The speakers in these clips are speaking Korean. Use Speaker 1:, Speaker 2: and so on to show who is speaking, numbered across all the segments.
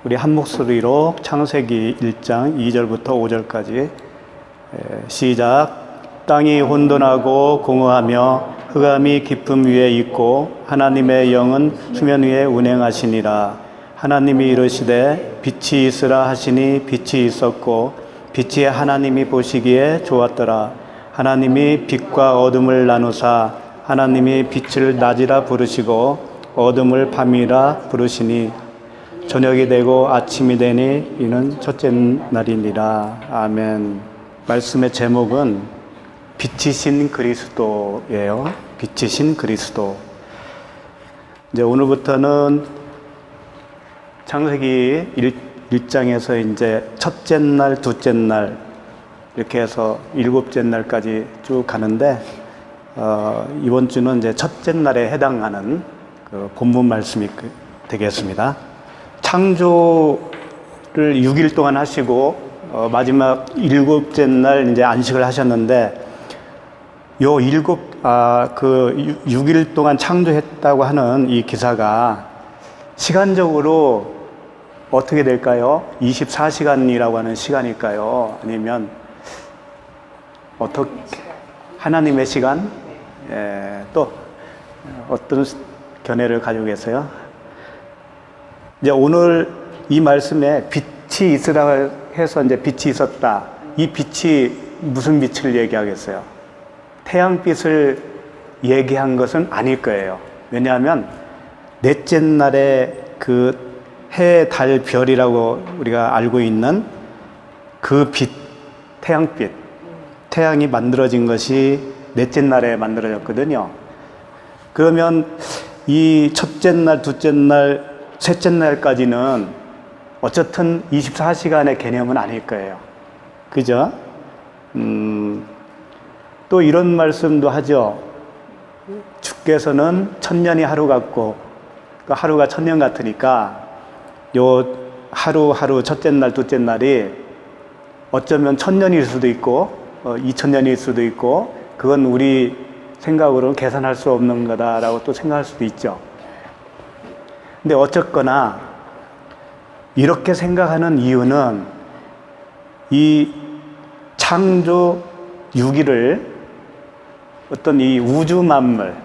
Speaker 1: 우리 한 목소리로 창세기 1장 2절부터 5절까지 시작. 땅이 혼돈하고 공허하며 흑암이 깊음 위에 있고 하나님의 영은 수면 위에 운행하시니라. 하나님이 이르시되 빛이 있으라 하시니 빛이 있었고 빛이 하나님이 보시기에 좋았더라. 하나님이 빛과 어둠을 나누사 하나님이 빛을 낮이라 부르시고 어둠을 밤이라 부르시니 저녁이 되고 아침이 되니 이는 첫째 날이니라. 아멘. 말씀의 제목은 빛이신 그리스도예요. 빛이신 그리스도. 이제 오늘부터는 창세기 1장에서 이제 첫째 날, 둘째 날 이렇게 해서 일곱째 날까지 쭉 가는데 이번 주는 이제 첫째 날에 해당하는 그 본문 말씀이 되겠습니다. 창조를 6일 동안 하시고 마지막 일곱째 날 이제 안식을 하셨는데 요 6일 동안 창조했다고 하는 이 기사가 시간적으로 어떻게 될까요? 24시간이라고 하는 시간일까요? 아니면 어떻게 하나님의 시간? 또 어떤 견해를 가지고 계세요? 이제 오늘 이 말씀에 빛이 있으라 해서 이제 빛이 있었다. 이 빛이 무슨 빛을 얘기하겠어요? 태양빛을 얘기한 것은 아닐 거예요. 왜냐하면 넷째 날에 그 해, 달, 별이라고 우리가 알고 있는 그 빛, 태양빛, 태양이 만들어진 것이 넷째 날에 만들어졌거든요. 그러면 이 첫째 날, 둘째 날, 셋째 날까지는 어쨌든 24시간의 개념은 아닐 거예요. 그죠? 또 이런 말씀도 하죠. 주께서는 천년이 하루 같고, 그 하루가 천년 같으니까 요 하루 첫째 날, 둘째 날이 어쩌면 천년일 수도 있고, 2000년일 수도 있고, 그건 우리 생각으로는 계산할 수 없는 거다라고 또 생각할 수도 있죠. 근데 어쨌거나 이렇게 생각하는 이유는 이 창조 6일을 어떤 이 우주 만물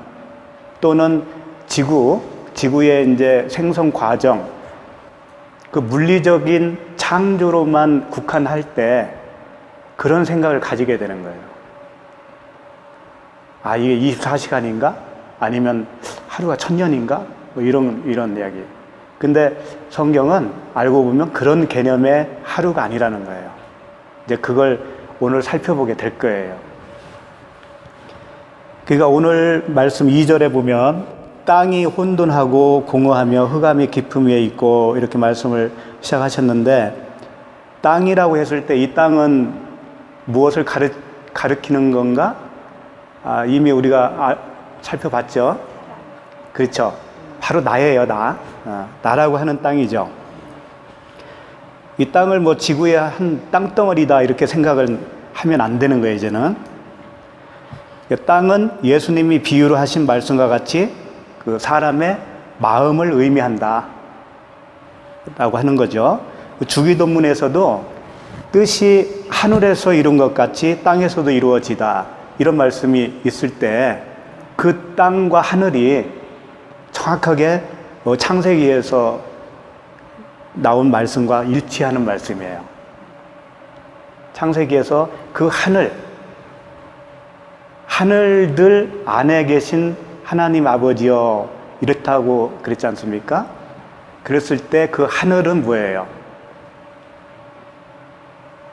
Speaker 1: 또는 지구의 이제 생성 과정, 그 물리적인 창조로만 국한할 때 그런 생각을 가지게 되는 거예요. 아, 이게 24시간인가? 아니면 하루가 1000년인가? 뭐 이런 이야기. 근데 성경은 알고 보면 그런 개념의 하루가 아니라는 거예요. 이제 그걸 오늘 살펴보게 될 거예요. 그러니까 오늘 말씀 2절에 보면 땅이 혼돈하고 공허하며 흑암이 깊음 위에 있고 이렇게 말씀을 시작하셨는데 땅이라고 했을 때 이 땅은 무엇을 가리키는 건가? 이미 우리가 살펴봤죠. 그렇죠. 바로 나예요, 나. 나라고 하는 땅이죠. 이 땅을 뭐 지구의 한 땅덩어리다 이렇게 생각을 하면 안 되는 거예요, 이제는. 땅은 예수님이 비유로 하신 말씀과 같이 그 사람의 마음을 의미한다 라고 하는 거죠. 주기도문에서도 뜻이 하늘에서 이룬 것 같이 땅에서도 이루어지다 이런 말씀이 있을 때 그 땅과 하늘이 정확하게 창세기에서 나온 말씀과 일치하는 말씀이에요. 창세기에서 그 하늘들 안에 계신 하나님 아버지여 이렇다고 그랬지 않습니까? 그랬을 때 그 하늘은 뭐예요?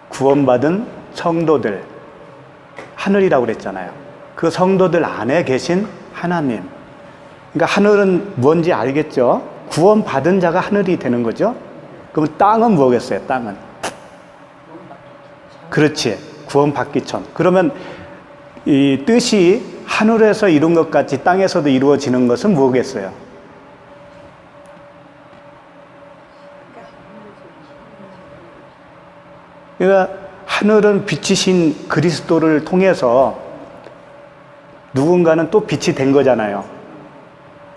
Speaker 1: 구원받은 성도들, 하늘이라고 그랬잖아요. 그 성도들 안에 계신 하나님. 그러니까 하늘은 뭔지 알겠죠? 구원받은 자가 하늘이 되는 거죠? 그럼 땅은 뭐겠어요? 땅은. 그렇지. 구원받기 전. 그러면 이 뜻이 하늘에서 이룬 것 같이 땅에서도 이루어지는 것은 뭐겠어요? 그러니까 하늘은 빛이신 그리스도를 통해서 누군가는 또 빛이 된 거잖아요.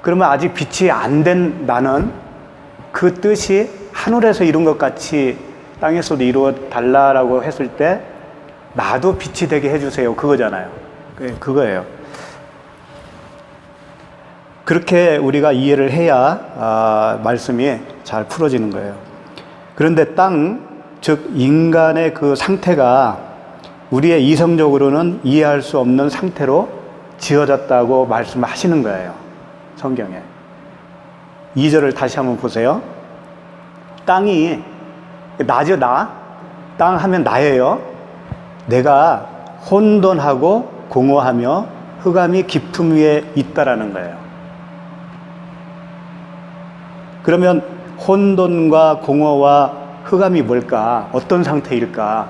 Speaker 1: 그러면 아직 빛이 안 된 나는 그 뜻이 하늘에서 이룬 것 같이 땅에서도 이루어 달라라고 했을 때 나도 빛이 되게 해주세요. 그거잖아요. 그거예요. 그렇게 우리가 이해를 해야 말씀이 잘 풀어지는 거예요. 그런데 땅, 즉 인간의 그 상태가 우리의 이성적으로는 이해할 수 없는 상태로 지어졌다고 말씀하시는 거예요. 성경에. 2절을 다시 한번 보세요. 땅이 나죠, 나. 땅 하면 나예요. 내가 혼돈하고 공허하며 흑암이 깊음 위에 있다라는 거예요. 그러면 혼돈과 공허와 흑암이 뭘까? 어떤 상태일까?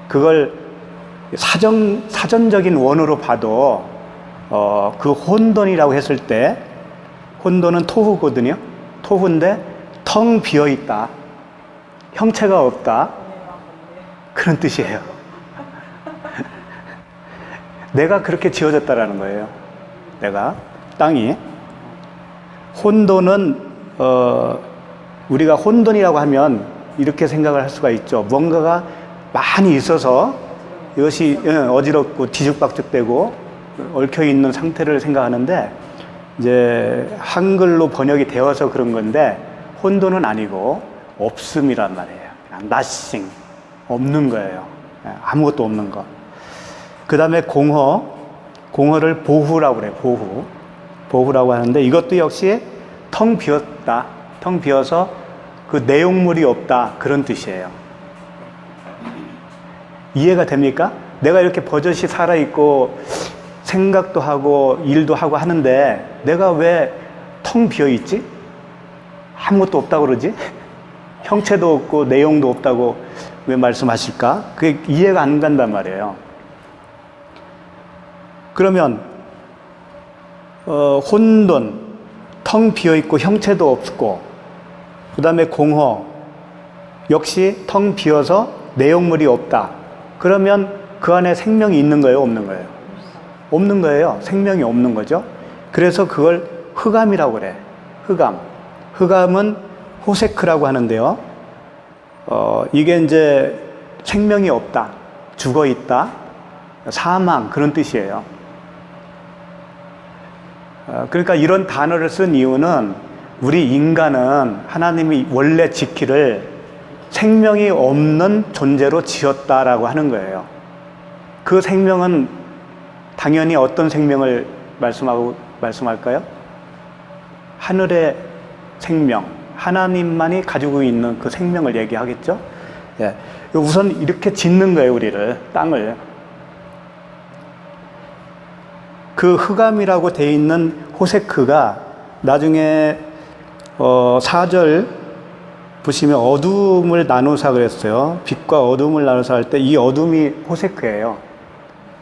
Speaker 1: 그걸 사전적인 원어로 봐도 그 혼돈이라고 했을 때 혼돈은 토후거든요. 토후인데 텅 비어 있다. 형체가 없다. 그런 뜻이에요. 내가 그렇게 지어졌다라는 거예요. 내가 땅이 혼돈은 우리가 혼돈이라고 하면 이렇게 생각을 할 수가 있죠. 뭔가가 많이 있어서 이것이 어지럽고 뒤죽박죽되고 얽혀있는 상태를 생각하는데 이제 한글로 번역이 되어서 그런 건데 혼돈은 아니고 없음이란 말이에요. 그냥 nothing, 없는 거예요. 아무것도 없는 것. 그 다음에 공허를 보후라고 그래요. 보후라고 하는데 이것도 역시 텅 비었다. 텅 비어서 그 내용물이 없다. 그런 뜻이에요. 이해가 됩니까? 내가 이렇게 버젓이 살아있고 생각도 하고 일도 하고 하는데 내가 왜 텅 비어있지? 아무것도 없다고 그러지? 형체도 없고 내용도 없다고 왜 말씀하실까? 그게 이해가 안 간단 말이에요. 그러면 혼돈, 텅 비어있고 형체도 없고 그 다음에 공허 역시 텅 비어서 내용물이 없다. 그러면 그 안에 생명이 있는 거예요? 없는 거예요? 없는 거예요. 생명이 없는 거죠. 그래서 그걸 흑암이라고 그래. 흑암은 호세크라고 하는데요. 이게 이제 생명이 없다. 죽어 있다. 사망 그런 뜻이에요. 그러니까 이런 단어를 쓴 이유는 우리 인간은 하나님이 원래 지키를 생명이 없는 존재로 지었다라고 하는 거예요. 그 생명은 당연히 어떤 생명을 말씀할까요? 하늘의 생명, 하나님만이 가지고 있는 그 생명을 얘기하겠죠? 예. 우선 이렇게 짓는 거예요, 우리를, 땅을. 그 흑암이라고 돼 있는 호세크가 나중에 4절 보시면 어둠을 나누사 그랬어요. 빛과 어둠을 나누사 할 때 이 어둠이 호세크예요.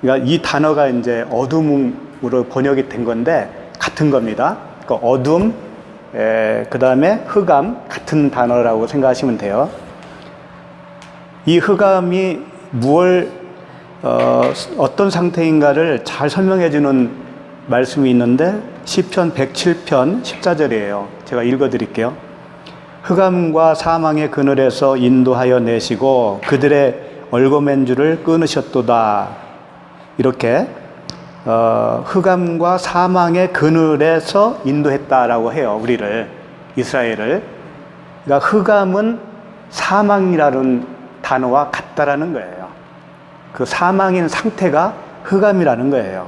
Speaker 1: 그러니까 이 단어가 이제 어둠으로 번역이 된 건데 같은 겁니다. 그러니까 어둠, 그 다음에 흑암 같은 단어라고 생각하시면 돼요. 이 흑암이 어떤 상태인가를 잘 설명해 주는 말씀이 있는데 시편 107편 14절이에요. 제가 읽어 드릴게요. 흑암과 사망의 그늘에서 인도하여 내시고 그들의 얼거맨줄을 끊으셨도다. 이렇게 흑암과 사망의 그늘에서 인도했다라고 해요. 우리를, 이스라엘을. 그러니까 흑암은 사망이라는 단어와 같다라는 거예요. 그 사망인 상태가 흑암이라는 거예요.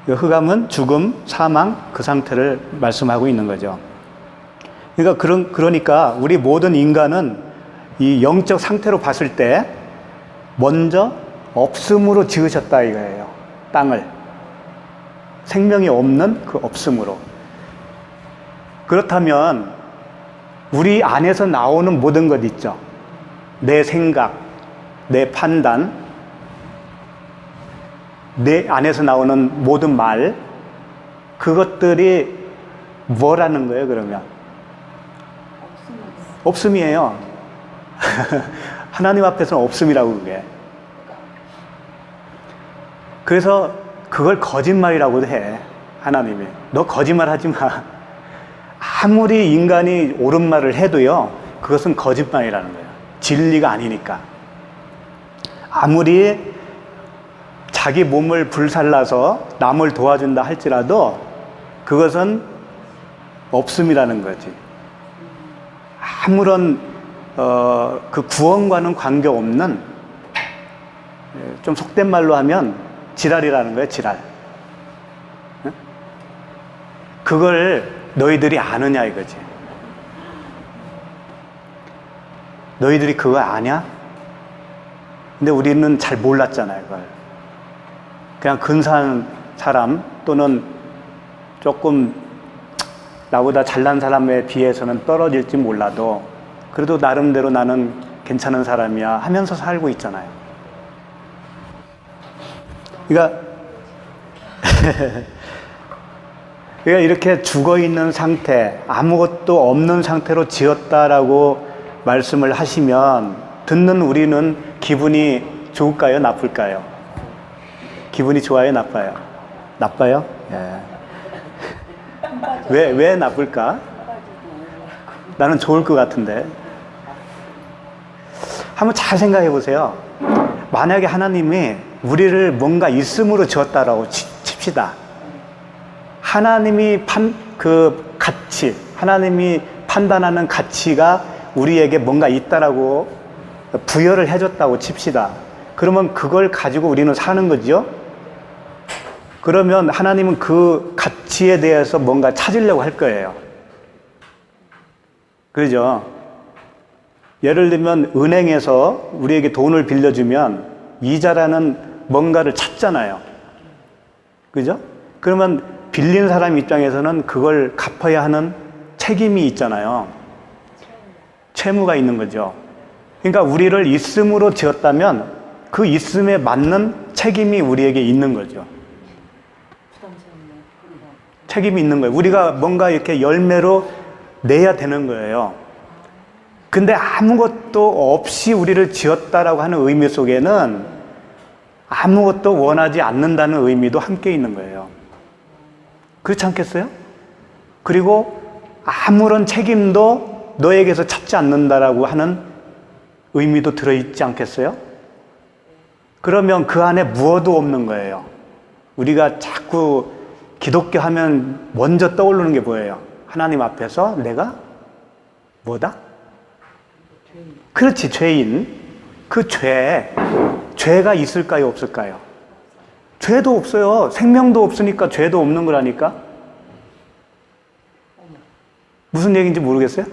Speaker 1: 흑암은 죽음, 사망 그 상태를 말씀하고 있는 거죠. 그러니까 우리 모든 인간은 이 영적 상태로 봤을 때 먼저 없음으로 지으셨다 이거예요. 땅을. 생명이 없는 그 없음으로. 그렇다면 우리 안에서 나오는 모든 것 있죠. 내 생각, 내 판단, 내 안에서 나오는 모든 말, 그것들이 뭐라는 거예요, 그러면? 없음이에요. 하나님 앞에서는 없음이라고 그게. 그래서 그걸 거짓말이라고도 해, 하나님이. 너 거짓말 하지 마. 아무리 인간이 옳은 말을 해도요, 그것은 거짓말이라는 거예요. 진리가 아니니까. 아무리 자기 몸을 불살라서 남을 도와준다 할지라도 그것은 없음이라는 거지. 아무런 그 구원과는 관계없는, 좀 속된 말로 하면 지랄이라는 거예요. 지랄. 그걸 너희들이 아느냐 이거지. 너희들이 그거 아냐? 근데 우리는 잘 몰랐잖아요, 그걸. 그냥 근사한 사람 또는 조금 나보다 잘난 사람에 비해서는 떨어질지 몰라도 그래도 나름대로 나는 괜찮은 사람이야 하면서 살고 있잖아요. 그러니까 이렇게 죽어 있는 상태, 아무것도 없는 상태로 지었다라고 말씀을 하시면 듣는 우리는 기분이 좋을까요? 나쁠까요? 기분이 좋아요? 나빠요? 나빠요? 예. 왜 나쁠까? 나는 좋을 것 같은데. 한번 잘 생각해 보세요. 만약에 하나님이 우리를 뭔가 있음으로 지었다라고 칩시다. 하나님이 가치, 하나님이 판단하는 가치가 우리에게 뭔가 있다라고 부여를 해줬다고 칩시다. 그러면 그걸 가지고 우리는 사는 거죠. 그러면 하나님은 그 가치에 대해서 뭔가 찾으려고 할 거예요. 그러죠? 예를 들면 은행에서 우리에게 돈을 빌려주면 이자라는 뭔가를 찾잖아요. 그죠? 그러면 빌린 사람 입장에서는 그걸 갚아야 하는 책임이 있잖아요. 채무가 있는 거죠. 그러니까 우리를 있음으로 지었다면 그 있음에 맞는 책임이 우리에게 있는 거죠. 책임이 있는 거예요. 우리가 뭔가 이렇게 열매로 내야 되는 거예요. 근데 아무것도 없이 우리를 지었다라고 하는 의미 속에는 아무것도 원하지 않는다는 의미도 함께 있는 거예요. 그렇지 않겠어요? 그리고 아무런 책임도 너에게서 찾지 않는다라고 하는 의미도 들어있지 않겠어요? 그러면 그 안에 무엇도 없는 거예요. 우리가 자꾸 기독교 하면 먼저 떠오르는 게 뭐예요? 하나님 앞에서 내가 뭐다? 그렇지, 죄인. 그 죄가 있을까요, 없을까요? 죄도 없어요. 생명도 없으니까 죄도 없는 거라니까. 무슨 얘기인지 모르겠어요?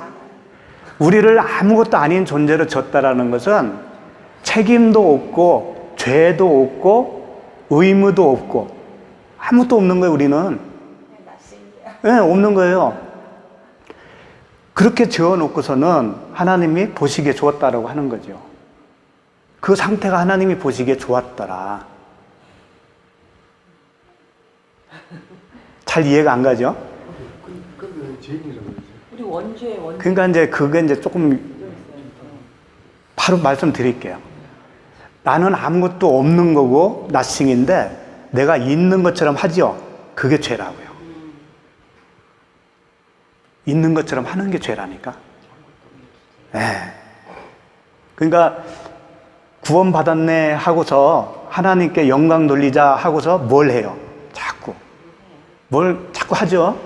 Speaker 1: 우리를 아무것도 아닌 존재로 졌다라는 것은 책임도 없고 죄도 없고 의무도 없고 아무것도 없는 거예요. 우리는. 네, 없는 거예요. 그렇게 지어놓고서는 하나님이 보시기에 좋았다라고 하는 거죠. 그 상태가 하나님이 보시기에 좋았더라. 잘 이해가 안 가죠?
Speaker 2: 우리 원죄.
Speaker 1: 그러니까 이제 그게 이제 조금 바로 말씀드릴게요. 나는 아무것도 없는 거고 나싱인데 내가 있는 것처럼 하죠. 그게 죄라고요. 있는 것처럼 하는 게 죄라니까. 네. 그러니까 구원받았네 하고서 하나님께 영광 돌리자 하고서 뭘 해요? 뭘 자꾸 하죠?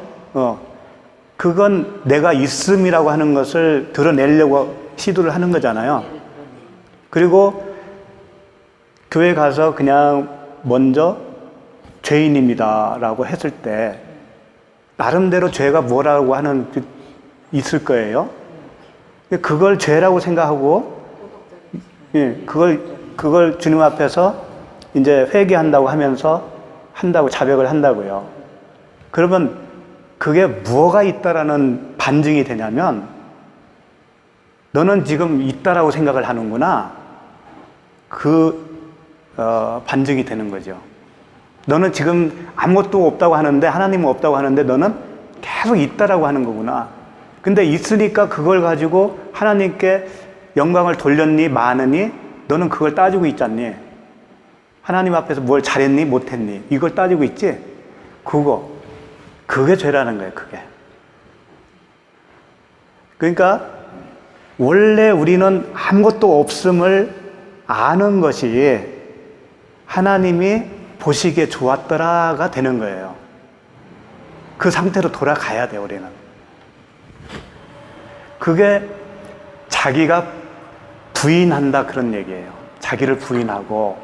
Speaker 1: 그건 내가 있음이라고 하는 것을 드러내려고 시도를 하는 거잖아요. 그리고 교회 가서 그냥 먼저 죄인입니다 라고 했을 때 나름대로 죄가 뭐라고 하는 있을 거예요. 그걸 죄라고 생각하고 그걸 주님 앞에서 이제 회개한다고 하면서 자백을 한다고요. 그러면 그게 뭐가 있다라는 반증이 되냐면 너는 지금 있다라고 생각을 하는구나. 반증이 되는 거죠. 너는 지금 아무것도 없다고 하는데 하나님은 없다고 하는데 너는 계속 있다라고 하는 거구나. 근데 있으니까 그걸 가지고 하나님께 영광을 돌렸니 많으니 너는 그걸 따지고 있지 않니? 하나님 앞에서 뭘 잘했니 못했니? 이걸 따지고 있지? 그게 죄라는 거예요. 그게. 그러니까 원래 우리는 아무것도 없음을 아는 것이 하나님이 보시기에 좋았더라가 되는 거예요. 그 상태로 돌아가야 돼요, 우리는. 그게 자기가 부인한다 그런 얘기예요. 자기를 부인하고,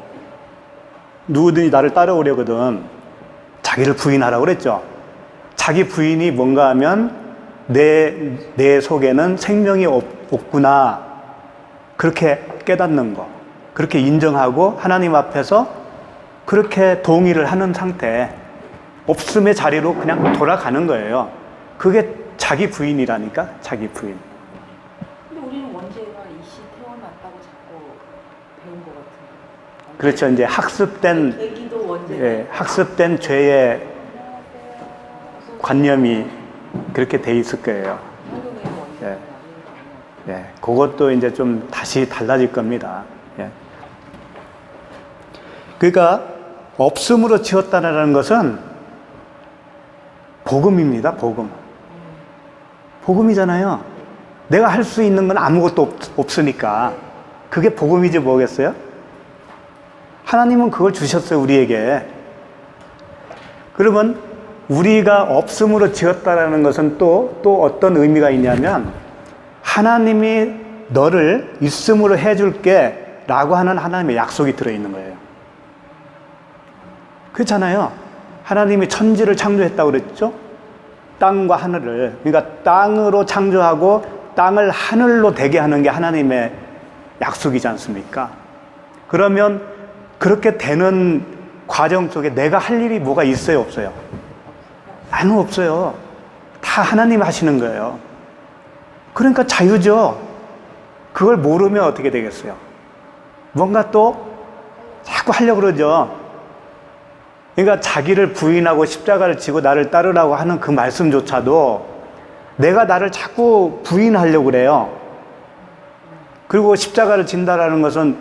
Speaker 1: 누구든지 나를 따라오려거든 자기를 부인하라고 그랬죠. 자기 부인이 뭔가 하면 내 속에는 생명이 없구나, 그렇게 깨닫는 거, 그렇게 인정하고 하나님 앞에서 그렇게 동의를 하는 상태, 없음의 자리로 그냥 돌아가는 거예요. 그게 자기 부인이라니까, 자기 부인.
Speaker 2: 근데 우리는 원죄가 이씨 태어났다고 자꾸 배운 것 같은데.
Speaker 1: 그렇죠. 이제 학습된,
Speaker 2: 계기도 원죄.
Speaker 1: 예, 학습된 죄의 관념이 그렇게 돼 있을 거예요.
Speaker 2: 한국의 원죄가
Speaker 1: 예. 예, 그것도 이제 좀 다시 달라질 겁니다. 예. 그러니까 없음으로 지었다는 것은 복음입니다. 복음. 복음이잖아요. 내가 할 수 있는 건 아무것도 없으니까 그게 복음이지 뭐겠어요? 하나님은 그걸 주셨어요, 우리에게. 그러면 우리가 없음으로 지었다는 것은 또 어떤 의미가 있냐면, 하나님이 너를 있음으로 해줄게 라고 하는 하나님의 약속이 들어있는 거예요. 그렇잖아요. 하나님이 천지를 창조했다고 그랬죠? 땅과 하늘을. 그러니까 땅으로 창조하고 땅을 하늘로 되게 하는 게 하나님의 약속이지 않습니까? 그러면 그렇게 되는 과정 속에 내가 할 일이 뭐가 있어요, 없어요? 아무 없어요. 다 하나님 하시는 거예요. 그러니까 자유죠. 그걸 모르면 어떻게 되겠어요? 뭔가 또 자꾸 하려고 그러죠. 그러니까 자기를 부인하고 십자가를 지고 나를 따르라고 하는 그 말씀조차도 내가 나를 자꾸 부인하려고 그래요. 그리고 십자가를 진다라는 것은,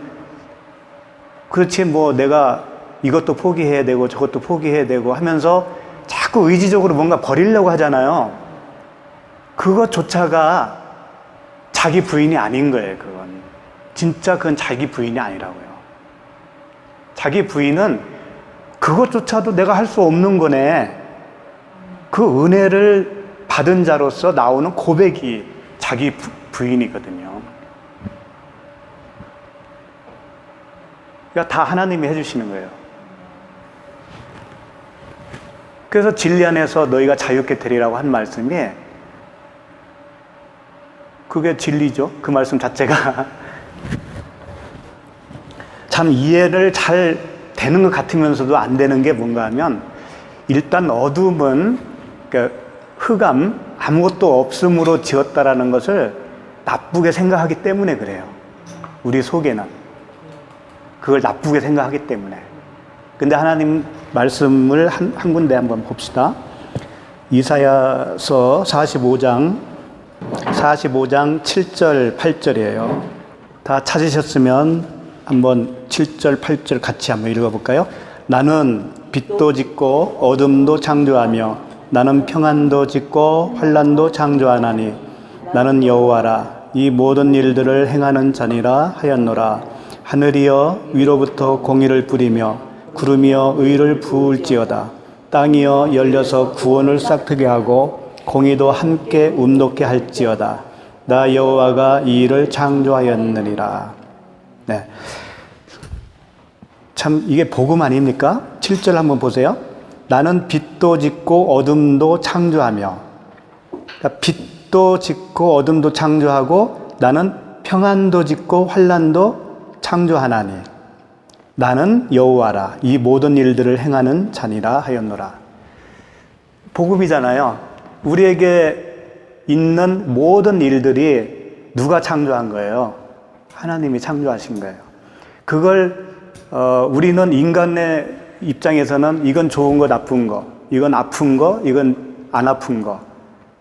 Speaker 1: 그렇지 뭐 내가 이것도 포기해야 되고 저것도 포기해야 되고 하면서 자꾸 의지적으로 뭔가 버리려고 하잖아요. 그것조차가 자기 부인이 아닌 거예요. 그건 진짜 그건 자기 부인이 아니라고요. 자기 부인은 그것조차도 내가 할 수 없는 거네. 그 은혜를 받은 자로서 나오는 고백이 자기 부인이거든요. 그러니까 다 하나님이 해주시는 거예요. 그래서 진리 안에서 너희가 자유케 되리라고 한 말씀이, 그게 진리죠. 그 말씀 자체가 참 이해를 잘 되는 것 같으면서도 안 되는 게 뭔가 하면, 일단 어둠은, 그러니까 흑암, 아무것도 없음으로 지었다라는 것을 나쁘게 생각하기 때문에 그래요. 우리 속에는 그걸 나쁘게 생각하기 때문에. 근데 하나님 말씀을 한 군데 한번 봅시다. 이사야서 45장 7절 8절이에요. 다 찾으셨으면 한번 7절 8절 같이 한번 읽어볼까요? 나는 빛도 짓고 어둠도 창조하며 나는 평안도 짓고 환난도 창조하나니 나는 여호와라. 이 모든 일들을 행하는 자니라 하였노라. 하늘이여 위로부터 공의를 부리며 구름이여 의를 부을지어다. 땅이여 열려서 구원을 싹트게 하고 공의도 함께 움돋게 할지어다. 나 여호와가 이 일을 창조하였느니라. 네. 참 이게 복음 아닙니까? 7절 한번 보세요. 나는 빛도 짓고 어둠도 창조하며, 그러니까 빛도 짓고 어둠도 창조하고 나는 평안도 짓고 환난도 창조하나니 나는 여호와라. 이 모든 일들을 행하는 자니라 하였노라. 복음이잖아요. 우리에게 있는 모든 일들이 누가 창조한 거예요? 하나님이 창조하신 거예요. 그걸 우리는 인간의 입장에서는 이건 좋은 거, 나쁜 거, 이건 아픈 거, 이건 안 아픈 거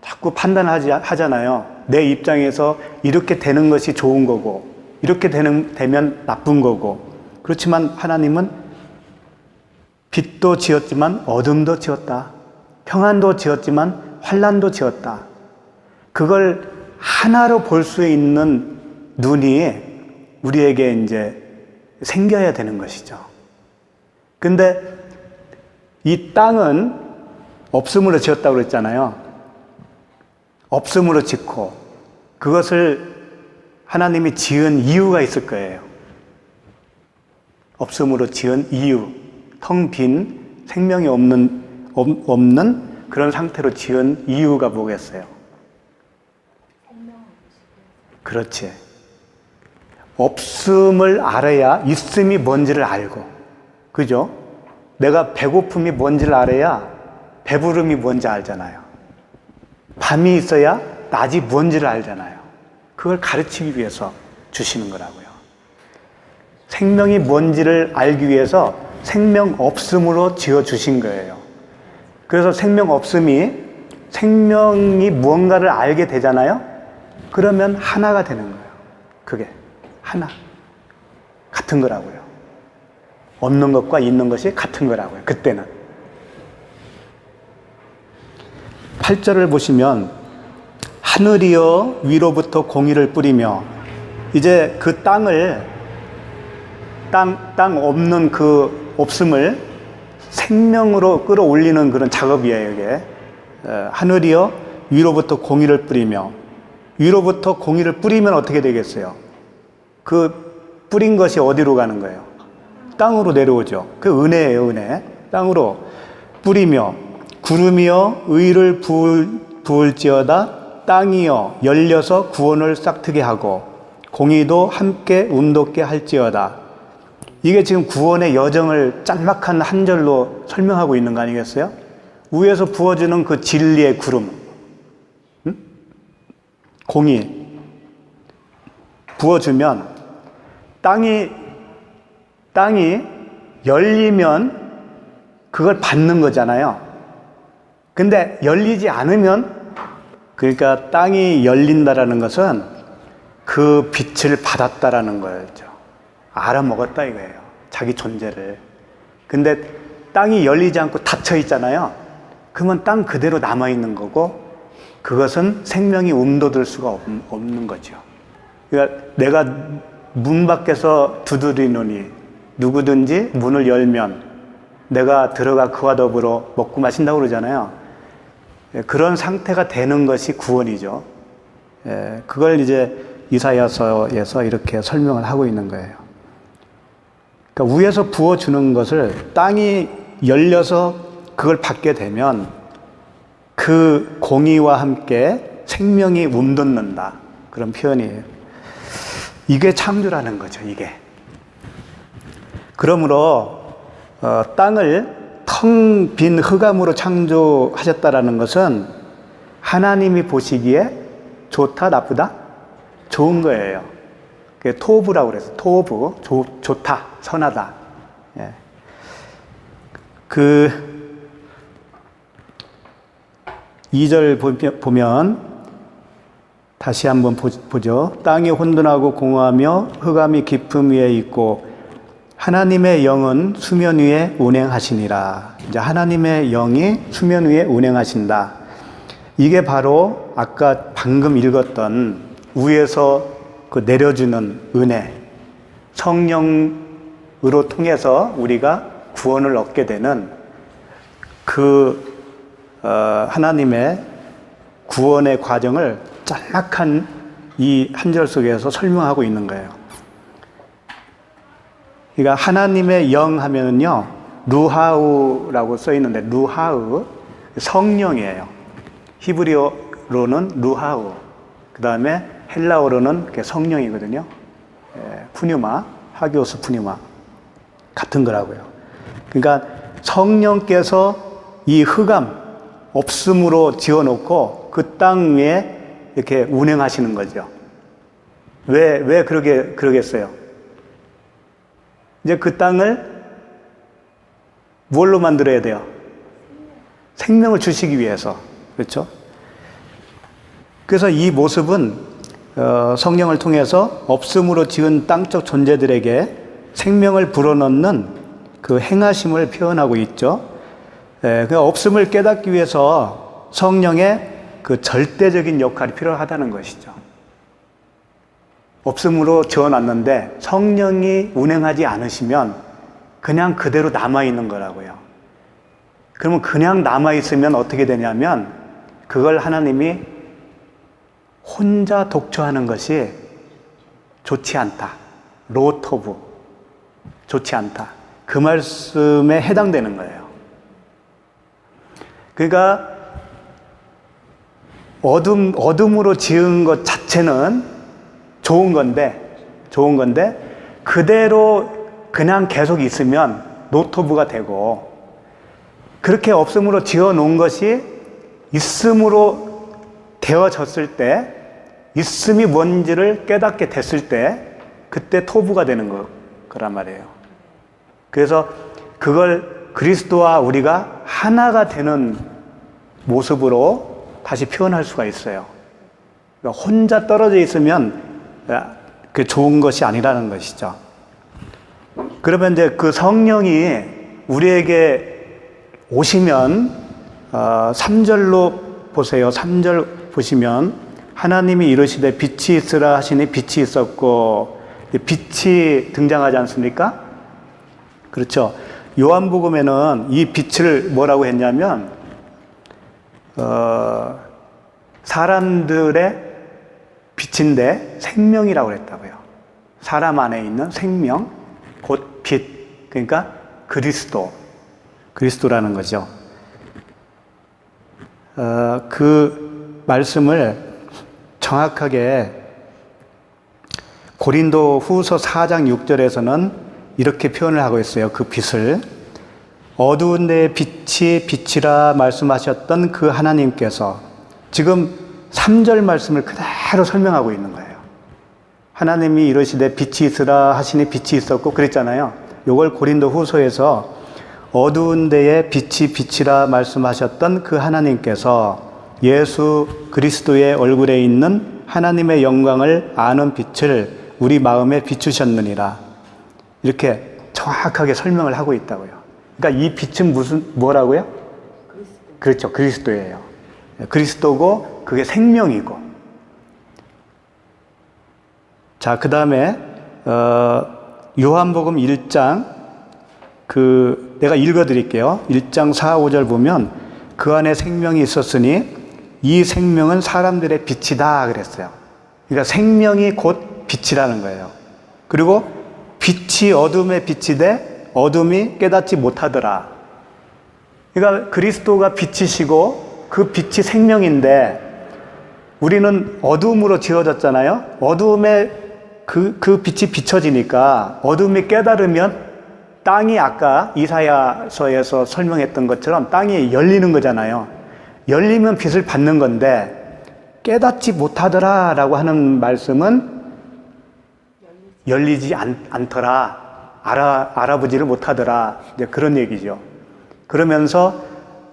Speaker 1: 자꾸 판단하잖아요. 내 입장에서 이렇게 되는 것이 좋은 거고 이렇게 되면 나쁜 거고. 그렇지만 하나님은 빛도 지었지만 어둠도 지었다. 평안도 지었지만 환난도 지었다. 그걸 하나로 볼 수 있는 눈이 우리에게 이제 생겨야 되는 것이죠. 근데 이 땅은 없음으로 지었다고 그랬잖아요. 없음으로 짓고 그것을 하나님이 지은 이유가 있을 거예요. 없음으로 지은 이유, 텅 빈 생명이 없는 그런 상태로 지은 이유가 뭐겠어요? 그렇지. 없음을 알아야 있음이 뭔지를 알고, 그죠? 내가 배고픔이 뭔지를 알아야 배부름이 뭔지 알잖아요. 밤이 있어야 낮이 뭔지를 알잖아요. 그걸 가르치기 위해서 주시는 거라고요. 생명이 뭔지를 알기 위해서 생명 없음으로 지어 주신 거예요. 그래서 생명 없음이 생명이 무언가를 알게 되잖아요. 그러면 하나가 되는 거예요. 그게 하나 같은 거라고요. 없는 것과 있는 것이 같은 거라고요. 그때는 8절을 보시면 하늘이여 위로부터 공의를 뿌리며, 이제 그 땅을 땅 없는 그 없음을 생명으로 끌어올리는 그런 작업이에요. 이게 하늘이여 위로부터 공의를 뿌리며, 위로부터 공의를 뿌리면 어떻게 되겠어요? 그 뿌린 것이 어디로 가는 거예요? 땅으로 내려오죠. 그 은혜예요. 은혜. 땅으로 뿌리며 구름이여 의를 부을지어다 땅이여 열려서 구원을 싹트게 하고 공의도 함께 운돋게 할지어다. 이게 지금 구원의 여정을 짤막한 한 절로 설명하고 있는 거 아니겠어요? 위에서 부어주는 그 진리의 구름, 공의 부어주면 땅이 열리면 그걸 받는 거잖아요. 근데 열리지 않으면, 그러니까 땅이 열린다라는 것은 그 빛을 받았다라는 거죠. 알아먹었다 이거예요. 자기 존재를. 근데 땅이 열리지 않고 닫혀 있잖아요. 그러면 땅 그대로 남아있는 거고, 그것은 생명이 움돋을 수가 없는 거죠. 그러니까 내가 문 밖에서 두드리노니 누구든지 문을 열면 내가 들어가 그와 더불어 먹고 마신다고 그러잖아요. 그런 상태가 되는 것이 구원이죠. 그걸 이제 이사야서에서 이렇게 설명을 하고 있는 거예요. 그러니까 위에서 부어주는 것을 땅이 열려서 그걸 받게 되면 그 공의와 함께 생명이 움돋는다. 그런 표현이에요. 이게 창조라는 거죠. 이게. 그러므로 땅을 텅 빈 흑암으로 창조하셨다라는 것은 하나님이 보시기에 좋다, 나쁘다? 좋은 거예요. 그게 토부라고 그래서 토부, 좋다, 선하다. 예. 그 2절 보면 다시 한번 보죠. 땅이 혼돈하고 공허하며 흑암이 깊음 위에 있고 하나님의 영은 수면 위에 운행하시니라. 이제 하나님의 영이 수면 위에 운행하신다. 이게 바로 아까 방금 읽었던 위에서 그 내려주는 은혜, 성령으로 통해서 우리가 구원을 얻게 되는 그 하나님의 구원의 과정을 짤막한 이 한 절 속에서 설명하고 있는 거예요. 그러니까 하나님의 영 하면은요, 루하우라고 써 있는데, 루하우, 성령이에요. 히브리어로는 루하우, 그 다음에 헬라어로는 성령이거든요. 푸뉴마, 하기오스 푸뉴마. 같은 거라고요. 그러니까 성령께서 이 흑암, 없음으로 지어놓고 그 땅 위에 이렇게 운행하시는 거죠. 왜 그러겠어요? 이제 그 땅을 뭘로 만들어야 돼요? 생명을 주시기 위해서. 그렇죠? 그래서 이 모습은 성령을 통해서 없음으로 지은 땅적 존재들에게 생명을 불어넣는 그 행하심을 표현하고 있죠. 그 없음을 깨닫기 위해서 성령의 그 절대적인 역할이 필요하다는 것이죠. 없음으로 지어놨는데 성령이 운행하지 않으시면 그냥 그대로 남아있는 거라고요. 그러면 그냥 남아있으면 어떻게 되냐면 그걸 하나님이 혼자 독초하는 것이 좋지 않다. 로토브. 좋지 않다. 그 말씀에 해당되는 거예요. 그러니까 어둠으로 지은 것 자체는 좋은 건데 그대로 그냥 계속 있으면 노토브가 되고, 그렇게 없음으로 지어 놓은 것이 있음으로 되어졌을 때, 있음이 뭔지를 깨닫게 됐을 때 그때 토부가 되는 거란 말이에요. 그래서 그걸 그리스도와 우리가 하나가 되는 모습으로 다시 표현할 수가 있어요. 그러니까 혼자 떨어져 있으면 그 좋은 것이 아니라는 것이죠. 그러면 이제 그 성령이 우리에게 오시면 3절로 보세요. 3절 보시면 하나님이 이르시되 빛이 있으라 하시니 빛이 있었고, 빛이 등장하지 않습니까? 그렇죠. 요한복음에는 이 빛을 뭐라고 했냐면 사람들의 빛인데 생명이라고 그랬다고요. 사람 안에 있는 생명, 곧 빛. 그러니까 그리스도라는 거죠. 그 말씀을 정확하게 고린도 후서 4장 6절에서는 이렇게 표현을 하고 있어요. 그 빛을. 어두운 데에 빛이 빛이라 말씀하셨던 그 하나님께서, 지금 3절 말씀을 그대로 설명하고 있는 거예요. 하나님이 이르시되 빛이 있으라 하시니 빛이 있었고 그랬잖아요. 이걸 고린도 후서에서 어두운 데에 빛이 빛이라 말씀하셨던 그 하나님께서 예수 그리스도의 얼굴에 있는 하나님의 영광을 아는 빛을 우리 마음에 비추셨느니라. 이렇게 정확하게 설명을 하고 있다고요. 그러니까 이 빛은 뭐라고요? 그렇죠. 그리스도예요. 그리스도고 그게 생명이고. 자, 그 다음에 요한복음 1장 내가 읽어드릴게요. 1장 4, 5절 보면 그 안에 생명이 있었으니 이 생명은 사람들의 빛이다 그랬어요. 그러니까 생명이 곧 빛이라는 거예요. 그리고 빛이 어둠의 빛이 돼 어둠이 깨닫지 못하더라. 그러니까 그리스도가 빛이시고 그 빛이 생명인데 우리는 어둠으로 지어졌잖아요. 어둠에 그 빛이 비춰지니까 어둠이 깨달으면 땅이 아까 이사야서에서 설명했던 것처럼 땅이 열리는 거잖아요. 열리면 빛을 받는 건데 깨닫지 못하더라 라고 하는 말씀은 열리지 않더라, 알아보지를 못하더라, 이제 그런 얘기죠. 그러면서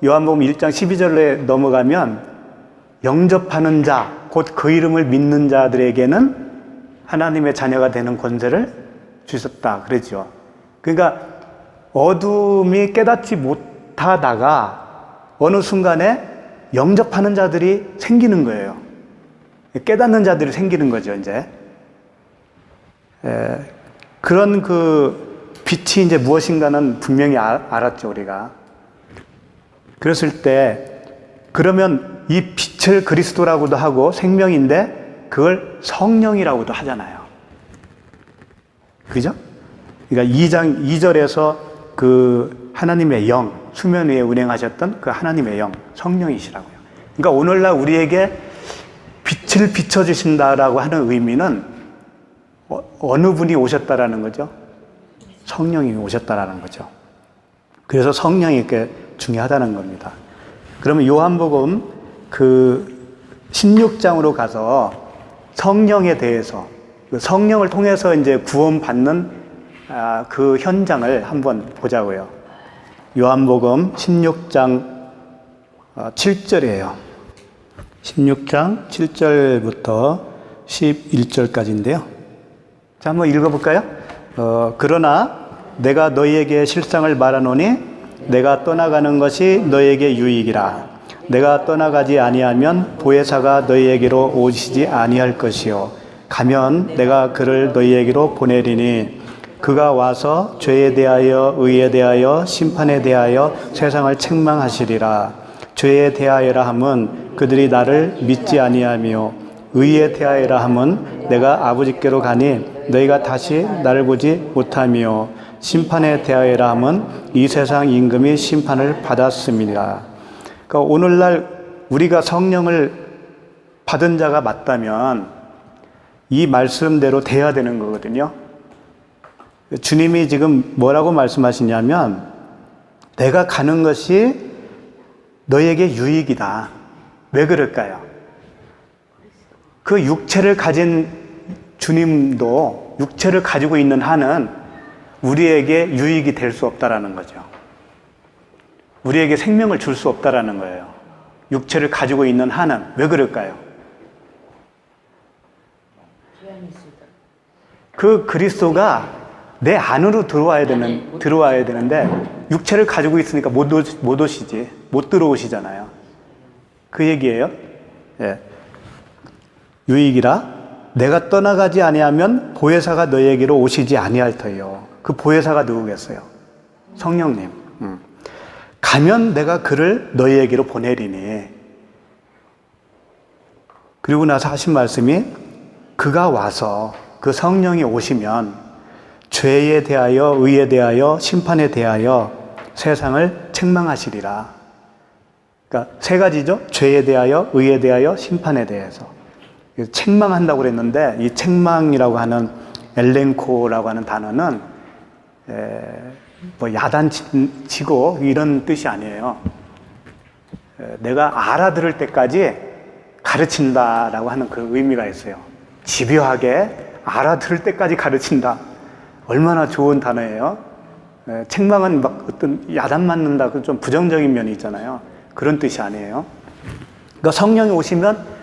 Speaker 1: 요한복음 1장 12절에 넘어가면 영접하는 자, 곧 그 이름을 믿는 자들에게는 하나님의 자녀가 되는 권세를 주셨다 그랬죠. 그러니까 어둠이 깨닫지 못하다가 어느 순간에 영접하는 자들이 생기는 거예요. 깨닫는 자들이 생기는 거죠, 이제. 그런 그 빛이 이제 무엇인가는 분명히 알았죠, 우리가. 그랬을 때, 그러면 이 빛을 그리스도라고도 하고 생명인데 그걸 성령이라고도 하잖아요. 그죠? 그러니까 2장 2절에서 그 하나님의 영, 수면 위에 운행하셨던 그 하나님의 영, 성령이시라고요. 그러니까 오늘날 우리에게 빛을 비춰주신다라고 하는 의미는 어느 분이 오셨다라는 거죠? 성령이 오셨다라는 거죠. 그래서 성령이 꽤 중요하다는 겁니다. 그러면 요한복음 그 16장으로 가서 성령에 대해서, 성령을 통해서 이제 구원받는 그 현장을 한번 보자고요. 요한복음 16장 7절이에요. 16장 7절부터 11절까지인데요. 자, 한번 읽어볼까요? 그러나 내가 너희에게 실상을 말하노니 내가 떠나가는 것이 너희에게 유익이라. 내가 떠나가지 아니하면 보혜사가 너희에게로 오시지 아니할 것이요 가면 내가 그를 너희에게로 보내리니 그가 와서 죄에 대하여 의에 대하여 심판에 대하여 세상을 책망하시리라. 죄에 대하여라 함은 그들이 나를 믿지 아니하며 의에 대하여라 함은 내가 아버지께로 가니 너희가 다시 나를 보지 못하며 심판에 대하여라 함은 이 세상 임금이 심판을 받았음이니라. 그러니까 오늘날 우리가 성령을 받은 자가 맞다면 이 말씀대로 돼야 되는 거거든요. 주님이 지금 뭐라고 말씀하시냐면 내가 가는 것이 너에게 유익이다. 왜 그럴까요? 그 육체를 가진 주님도 육체를 가지고 있는 한은 우리에게 유익이 될 수 없다라는 거죠. 우리에게 생명을 줄 수 없다라는 거예요. 육체를 가지고 있는 한은. 왜 그럴까요? 그 그리스도가 내 안으로 들어와야 되는데 육체를 가지고 있으니까 못 오시지. 못 들어오시잖아요. 그 얘기예요. 예. 유익이라 내가 떠나가지 아니하면 보혜사가 너희에게로 오시지 아니할 터요. 그 보혜사가 누구겠어요? 성령님. 가면 내가 그를 너희에게로 보내리니. 그리고 나서 하신 말씀이 그가 와서 그 성령이 오시면 죄에 대하여 의에 대하여 심판에 대하여 세상을 책망하시리라. 그러니까 세 가지죠. 죄에 대하여 의에 대하여 심판에 대해서. 책망한다고 그랬는데 이 책망이라고 하는 엘렌코라고 하는 단어는 뭐 야단치고 이런 뜻이 아니에요. 내가 알아들을 때까지 가르친다라고 하는 그 의미가 있어요. 집요하게 알아들을 때까지 가르친다. 얼마나 좋은 단어예요. 책망은 막 어떤 야단 맞는다, 좀 부정적인 면이 있잖아요. 그런 뜻이 아니에요. 그러니까 성령이 오시면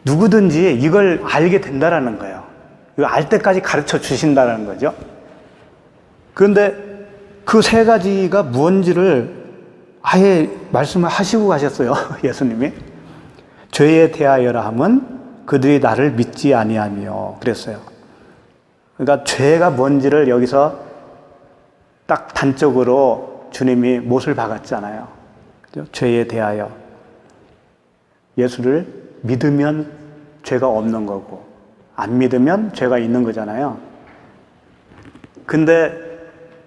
Speaker 1: 누구든지 이걸 알게 된다라는 거예요. 이거 알 때까지 가르쳐 주신다라는 거죠. 그런데 그 세 가지가 무언지를 아예 말씀을 하시고 가셨어요. 예수님이. 죄에 대하여라 함은 그들이 나를 믿지 아니하며 그랬어요. 그러니까 죄가 뭔지를 여기서 딱 단적으로 주님이 못을 박았잖아요. 그죠? 죄에 대하여. 예수를 믿으면 죄가 없는 거고 안 믿으면 죄가 있는 거잖아요. 근데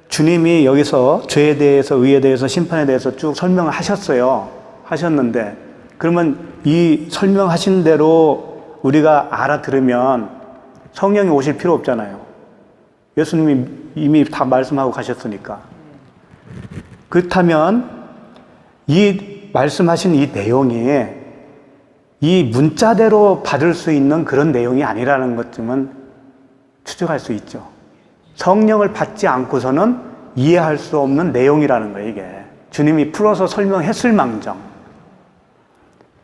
Speaker 1: 주님이 여기서 죄에 대해서 의에 대해서 심판에 대해서 쭉 설명을 하셨어요. 하셨는데 그러면 이 설명하신 대로 우리가 알아들으면 성령이 오실 필요 없잖아요. 예수님이 이미 다 말씀하고 가셨으니까. 그렇다면 이 말씀하신 이 내용이 이 문자대로 받을 수 있는 그런 내용이 아니라는 것쯤은 추측할 수 있죠. 성령을 받지 않고서는 이해할 수 없는 내용이라는 거예요, 이게. 주님이 풀어서 설명했을 망정.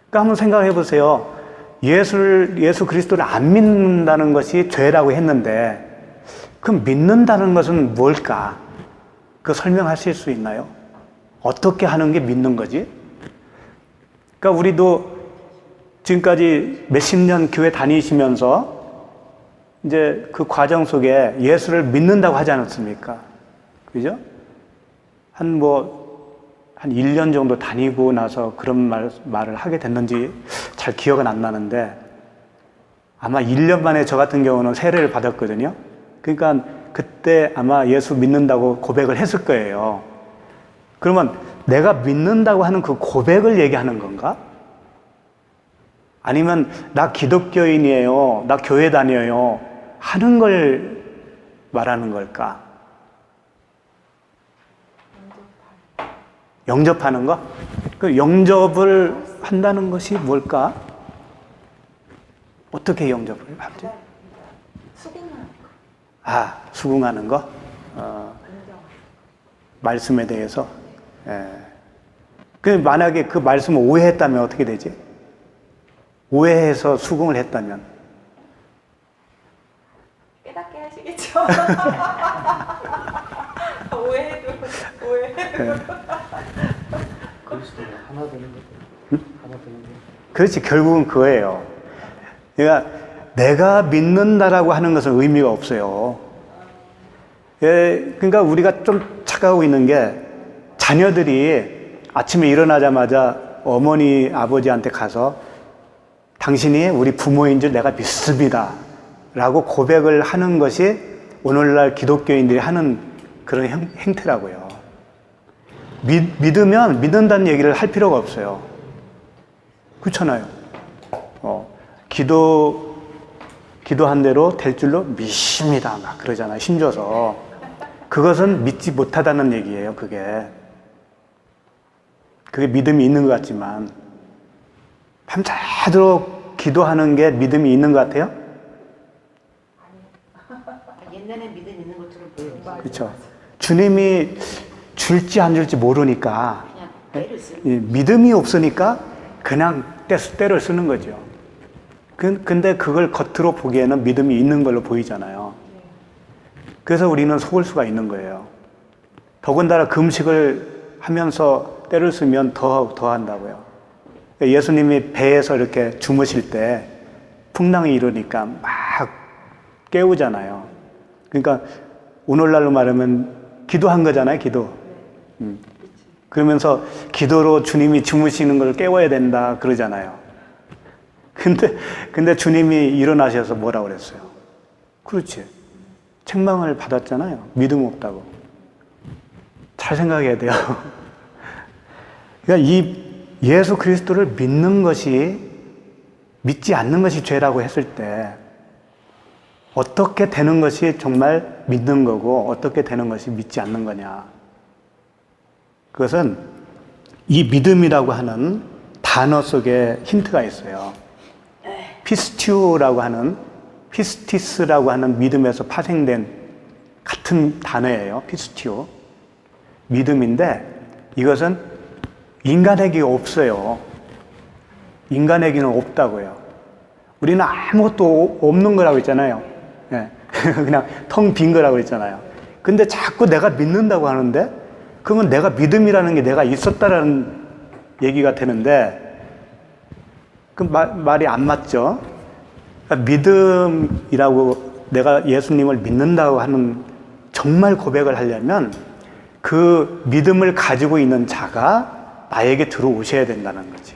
Speaker 1: 그러니까 한번 생각해 보세요. 예수 그리스도를 안 믿는다는 것이 죄라고 했는데, 그럼 믿는다는 것은 뭘까? 그 설명하실 수 있나요? 어떻게 하는 게 믿는 거지? 그러니까 우리도 지금까지 몇십 년 교회 다니시면서 이제 그 과정 속에 예수를 믿는다고 하지 않았습니까? 그죠? 한 1년 정도 다니고 나서 그런 말을 하게 됐는지 잘 기억은 안 나는데 아마 1년 만에 저 같은 경우는 세례를 받았거든요. 그러니까 그때 아마 예수 믿는다고 고백을 했을 거예요. 그러면 내가 믿는다고 하는 그 고백을 얘기하는 건가? 아니면 나 기독교인이에요, 나 교회 다녀요 하는 걸 말하는 걸까? 영접하는 거? 그 영접을 한다는 것이 뭘까? 어떻게 영접을 하지?
Speaker 2: 수긍하는 거.
Speaker 1: 아, 수긍하는 거? 말씀에 대해서? 예. 그 만약에 그 말씀을 오해했다면 어떻게 되지? 오해해서 수긍을 했다면?
Speaker 2: 깨닫게 하시겠죠? 오해해도.
Speaker 1: 예.
Speaker 3: 그리스도가 하나 되는 거. 하나 되는 거.
Speaker 1: 그렇지, 결국은 그거예요. 그러니까 내가 믿는다라고 하는 것은 의미가 없어요. 예, 그러니까 우리가 좀 착각하고 있는 게 자녀들이 아침에 일어나자마자 어머니, 아버지한테 가서 당신이 우리 부모인 줄 내가 믿습니다 라고 고백을 하는 것이 오늘날 기독교인들이 하는 그런 행태라고요. 믿으면 믿는다는 얘기를 할 필요가 없어요. 그렇잖아요. 기도한 대로 될 줄로 믿습니다 막 그러잖아요. 힘줘서. 그것은 믿지 못하다는 얘기예요. 그게 믿음이 있는 것 같지만 밤새도록 기도하는 게 믿음이 있는 것 같아요?
Speaker 4: 옛날에 믿음 있는 것처럼 보여요.
Speaker 1: 그렇죠. 주님이 줄지 안 줄지 모르니까
Speaker 4: 그냥 때를 쓰는
Speaker 1: 믿음이 없으니까 그냥 때를 쓰는 거죠. 근데 그걸 겉으로 보기에는 믿음이 있는 걸로 보이잖아요. 그래서 우리는 속을 수가 있는 거예요. 더군다나 금식을 하면서 때를 쓰면 더 한다고요. 예수님이 배에서 이렇게 주무실 때 풍랑이 일으니까 막 깨우잖아요. 그러니까 오늘날로 말하면 기도한 거잖아요, 기도. 그러면서 기도로 주님이 주무시는 걸 깨워야 된다 그러잖아요. 근데 주님이 일어나셔서 뭐라고 그랬어요? 그렇지. 책망을 받았잖아요. 믿음 없다고. 잘 생각해야 돼요. 그러니까 이 예수 그리스도를 믿지 않는 것이 죄라고 했을 때 어떻게 되는 것이 정말 믿는 거고 어떻게 되는 것이 믿지 않는 거냐. 그것은 이 믿음이라고 하는 단어 속에 힌트가 있어요. 피스티스라고 하는 믿음에서 파생된 같은 단어예요. 피스티오. 믿음인데 이것은 인간에게 없어요. 인간에게는 없다고요. 우리는 아무것도 없는 거라고 했잖아요. 네. 그냥 텅 빈 거라고 했잖아요. 근데 자꾸 내가 믿는다고 하는데 그러면 내가 믿음이라는 게 내가 있었다라는 얘기가 되는데 그 말이 안 맞죠? 그러니까 믿음이라고 내가 예수님을 믿는다고 하는 정말 고백을 하려면 그 믿음을 가지고 있는 자가 나에게 들어오셔야 된다는 거지.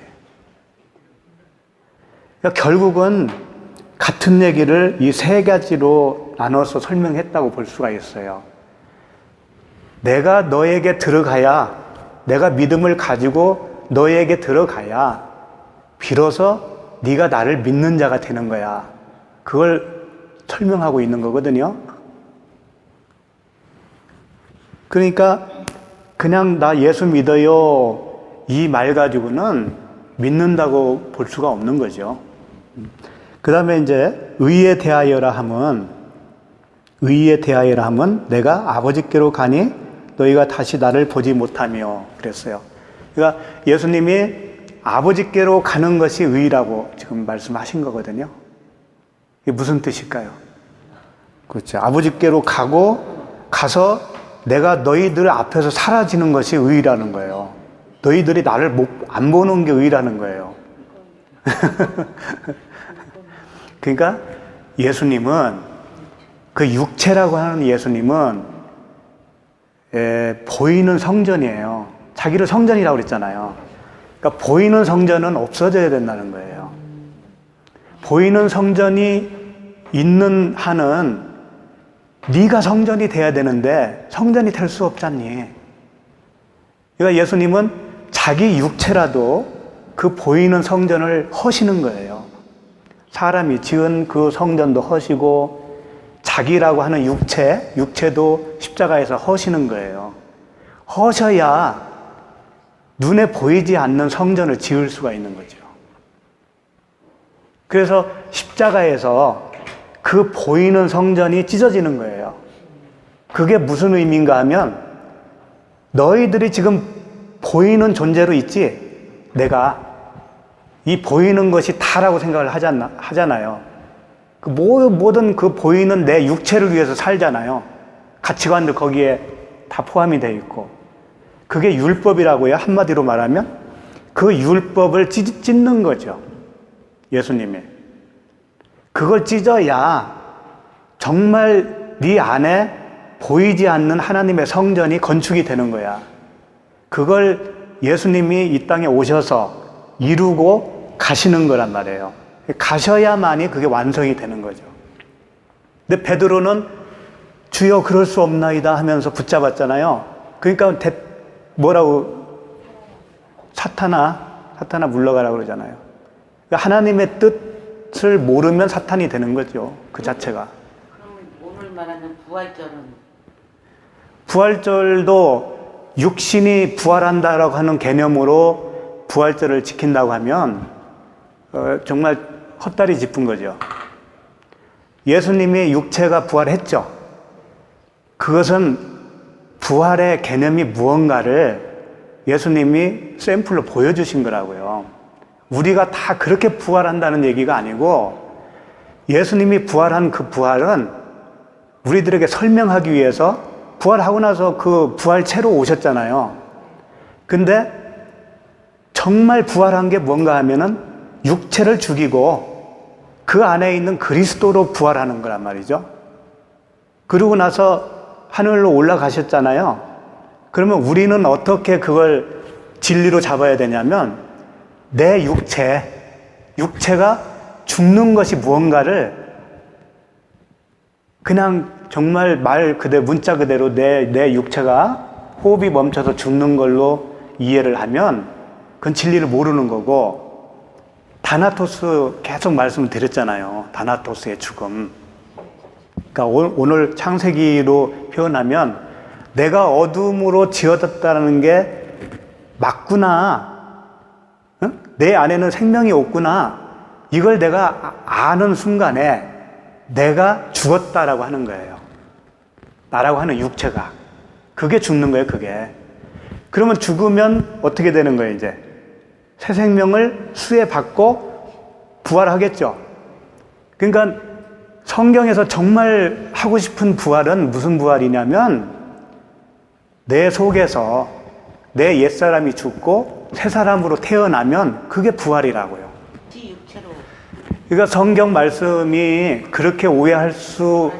Speaker 1: 그러니까 결국은 같은 얘기를 이 세 가지로 나눠서 설명했다고 볼 수가 있어요. 내가 너에게 들어가야, 내가 믿음을 가지고 너에게 들어가야 비로소 네가 나를 믿는 자가 되는 거야. 그걸 설명하고 있는 거거든요. 그러니까 그냥 나 예수 믿어요 이 말 가지고는 믿는다고 볼 수가 없는 거죠. 그 다음에 이제 의에 대하여라 함은 내가 아버지께로 가니 너희가 다시 나를 보지 못하며 그랬어요. 그러니까 예수님이 아버지께로 가는 것이 의라고 지금 말씀하신 거거든요. 이게 무슨 뜻일까요? 그렇죠. 아버지께로 가서 내가 너희들 앞에서 사라지는 것이 의라는 거예요. 너희들이 나를 안 보는 게 의라는 거예요. 그러니까 예수님은 그 육체라고 하는 예수님은 보이는 성전이에요. 자기를 성전이라고 그랬잖아요. 그러니까 보이는 성전은 없어져야 된다는 거예요. 보이는 성전이 있는 한은 네가 성전이 돼야 되는데 성전이 될 수 없잖니. 그러니까 예수님은 자기 육체라도 그 보이는 성전을 허시는 거예요. 사람이 지은 그 성전도 허시고 자기라고 하는 육체도 십자가에서 허시는 거예요. 허셔야 눈에 보이지 않는 성전을 지을 수가 있는 거죠. 그래서 십자가에서 그 보이는 성전이 찢어지는 거예요. 그게 무슨 의미인가 하면 너희들이 지금 보이는 존재로 있지 내가 이 보이는 것이 다라고 생각을 하잖아요. 그 모든 그 보이는 내 육체를 위해서 살잖아요. 가치관도 거기에 다 포함이 되어 있고 그게 율법이라고요. 한마디로 말하면 그 율법을 찢는 거죠. 예수님이. 그걸 찢어야 정말 네 안에 보이지 않는 하나님의 성전이 건축이 되는 거야. 그걸 예수님이 이 땅에 오셔서 이루고 가시는 거란 말이에요. 가셔야만이 그게 완성이 되는 거죠. 근데 베드로는 주여 그럴 수 없나이다 하면서 붙잡았잖아요. 그러니까 뭐라고 사탄아 물러가라고 그러잖아요. 그러니까 하나님의 뜻을 모르면 사탄이 되는 거죠. 그 자체가.
Speaker 4: 그럼 오늘 말하는 부활절은
Speaker 1: 부활절도 육신이 부활한다라고 하는 개념으로 부활절을 지킨다고 하면 정말 헛다리 짚은 거죠. 예수님이 육체가 부활했죠. 그것은 부활의 개념이 무언가를 예수님이 샘플로 보여주신 거라고요. 우리가 다 그렇게 부활한다는 얘기가 아니고 예수님이 부활한 그 부활은 우리들에게 설명하기 위해서 부활하고 나서 그 부활체로 오셨잖아요. 근데 정말 부활한 게 뭔가 하면은 육체를 죽이고 그 안에 있는 그리스도로 부활하는 거란 말이죠. 그러고 나서 하늘로 올라가셨잖아요. 그러면 우리는 어떻게 그걸 진리로 잡아야 되냐면 내 육체가 죽는 것이 무언가를 그냥 정말 말 그대로 문자 그대로 내 육체가 호흡이 멈춰서 죽는 걸로 이해를 하면 그건 진리를 모르는 거고 다나토스 계속 말씀을 드렸잖아요. 다나토스의 죽음. 그러니까 오늘 창세기로 표현하면 내가 어둠으로 지어졌다는 게 맞구나. 응? 내 안에는 생명이 없구나. 이걸 내가 아는 순간에 내가 죽었다라고 하는 거예요. 나라고 하는 육체가. 그게 죽는 거예요, 그게. 그러면 죽으면 어떻게 되는 거예요, 이제? 새 생명을 수혜받고 부활하겠죠. 그러니까 성경에서 정말 하고 싶은 부활은 무슨 부활이냐면 내 속에서 내 옛사람이 죽고 새 사람으로 태어나면 그게 부활이라고요.
Speaker 4: 육체로
Speaker 1: 그러니까 성경 말씀이 그렇게 오해할 수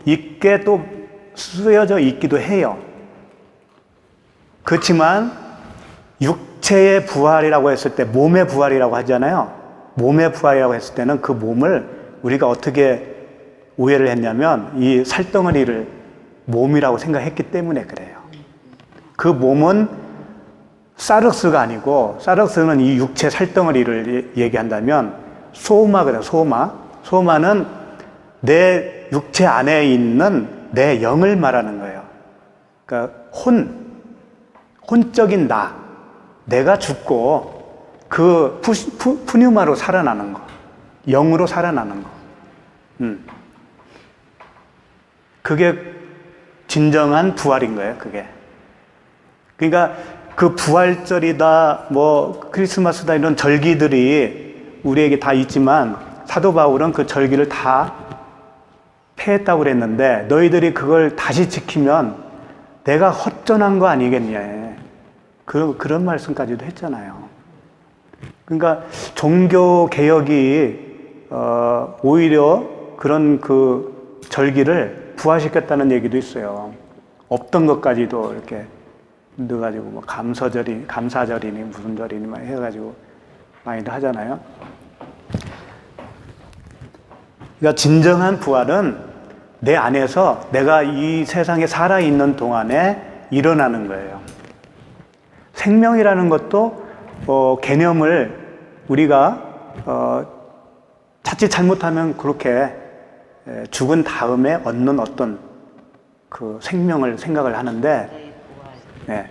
Speaker 1: 있게 또 쓰여져 있기도 해요. 그렇지만 육체의 부활이라고 했을 때 몸의 부활이라고 하잖아요. 몸의 부활이라고 했을 때는 그 몸을 우리가 어떻게 오해를 했냐면 이 살덩어리를 몸이라고 생각했기 때문에 그래요. 그 몸은 사르스가 아니고 사르스는 이 육체 살덩어리를 얘기한다면 소마거든요. 소마는 내 육체 안에 있는 내 영을 말하는 거예요. 그러니까 혼적인 내가 죽고 그 푸뉴마로 살아나는 거, 영으로 살아나는 거. 그게 진정한 부활인 거예요, 그게. 그러니까 그 부활절이다, 뭐 크리스마스다 이런 절기들이 우리에게 다 있지만 사도 바울은 그 절기를 다 폐했다고 그랬는데 너희들이 그걸 다시 지키면 내가 허전한 거 아니겠냐. 그런 말씀까지도 했잖아요. 그러니까 종교 개혁이 오히려 그런 그 절기를 부활시켰다는 얘기도 있어요. 없던 것까지도 이렇게 넣어가지고 뭐 감사절이니 무슨 절이니 막 해가지고 많이들 하잖아요. 그러니까 진정한 부활은 내 안에서 내가 이 세상에 살아있는 동안에 일어나는 거예요. 생명이라는 것도 개념을 우리가 자칫 잘못하면 그렇게 죽은 다음에 얻는 어떤 그 생명을 생각을 하는데 네,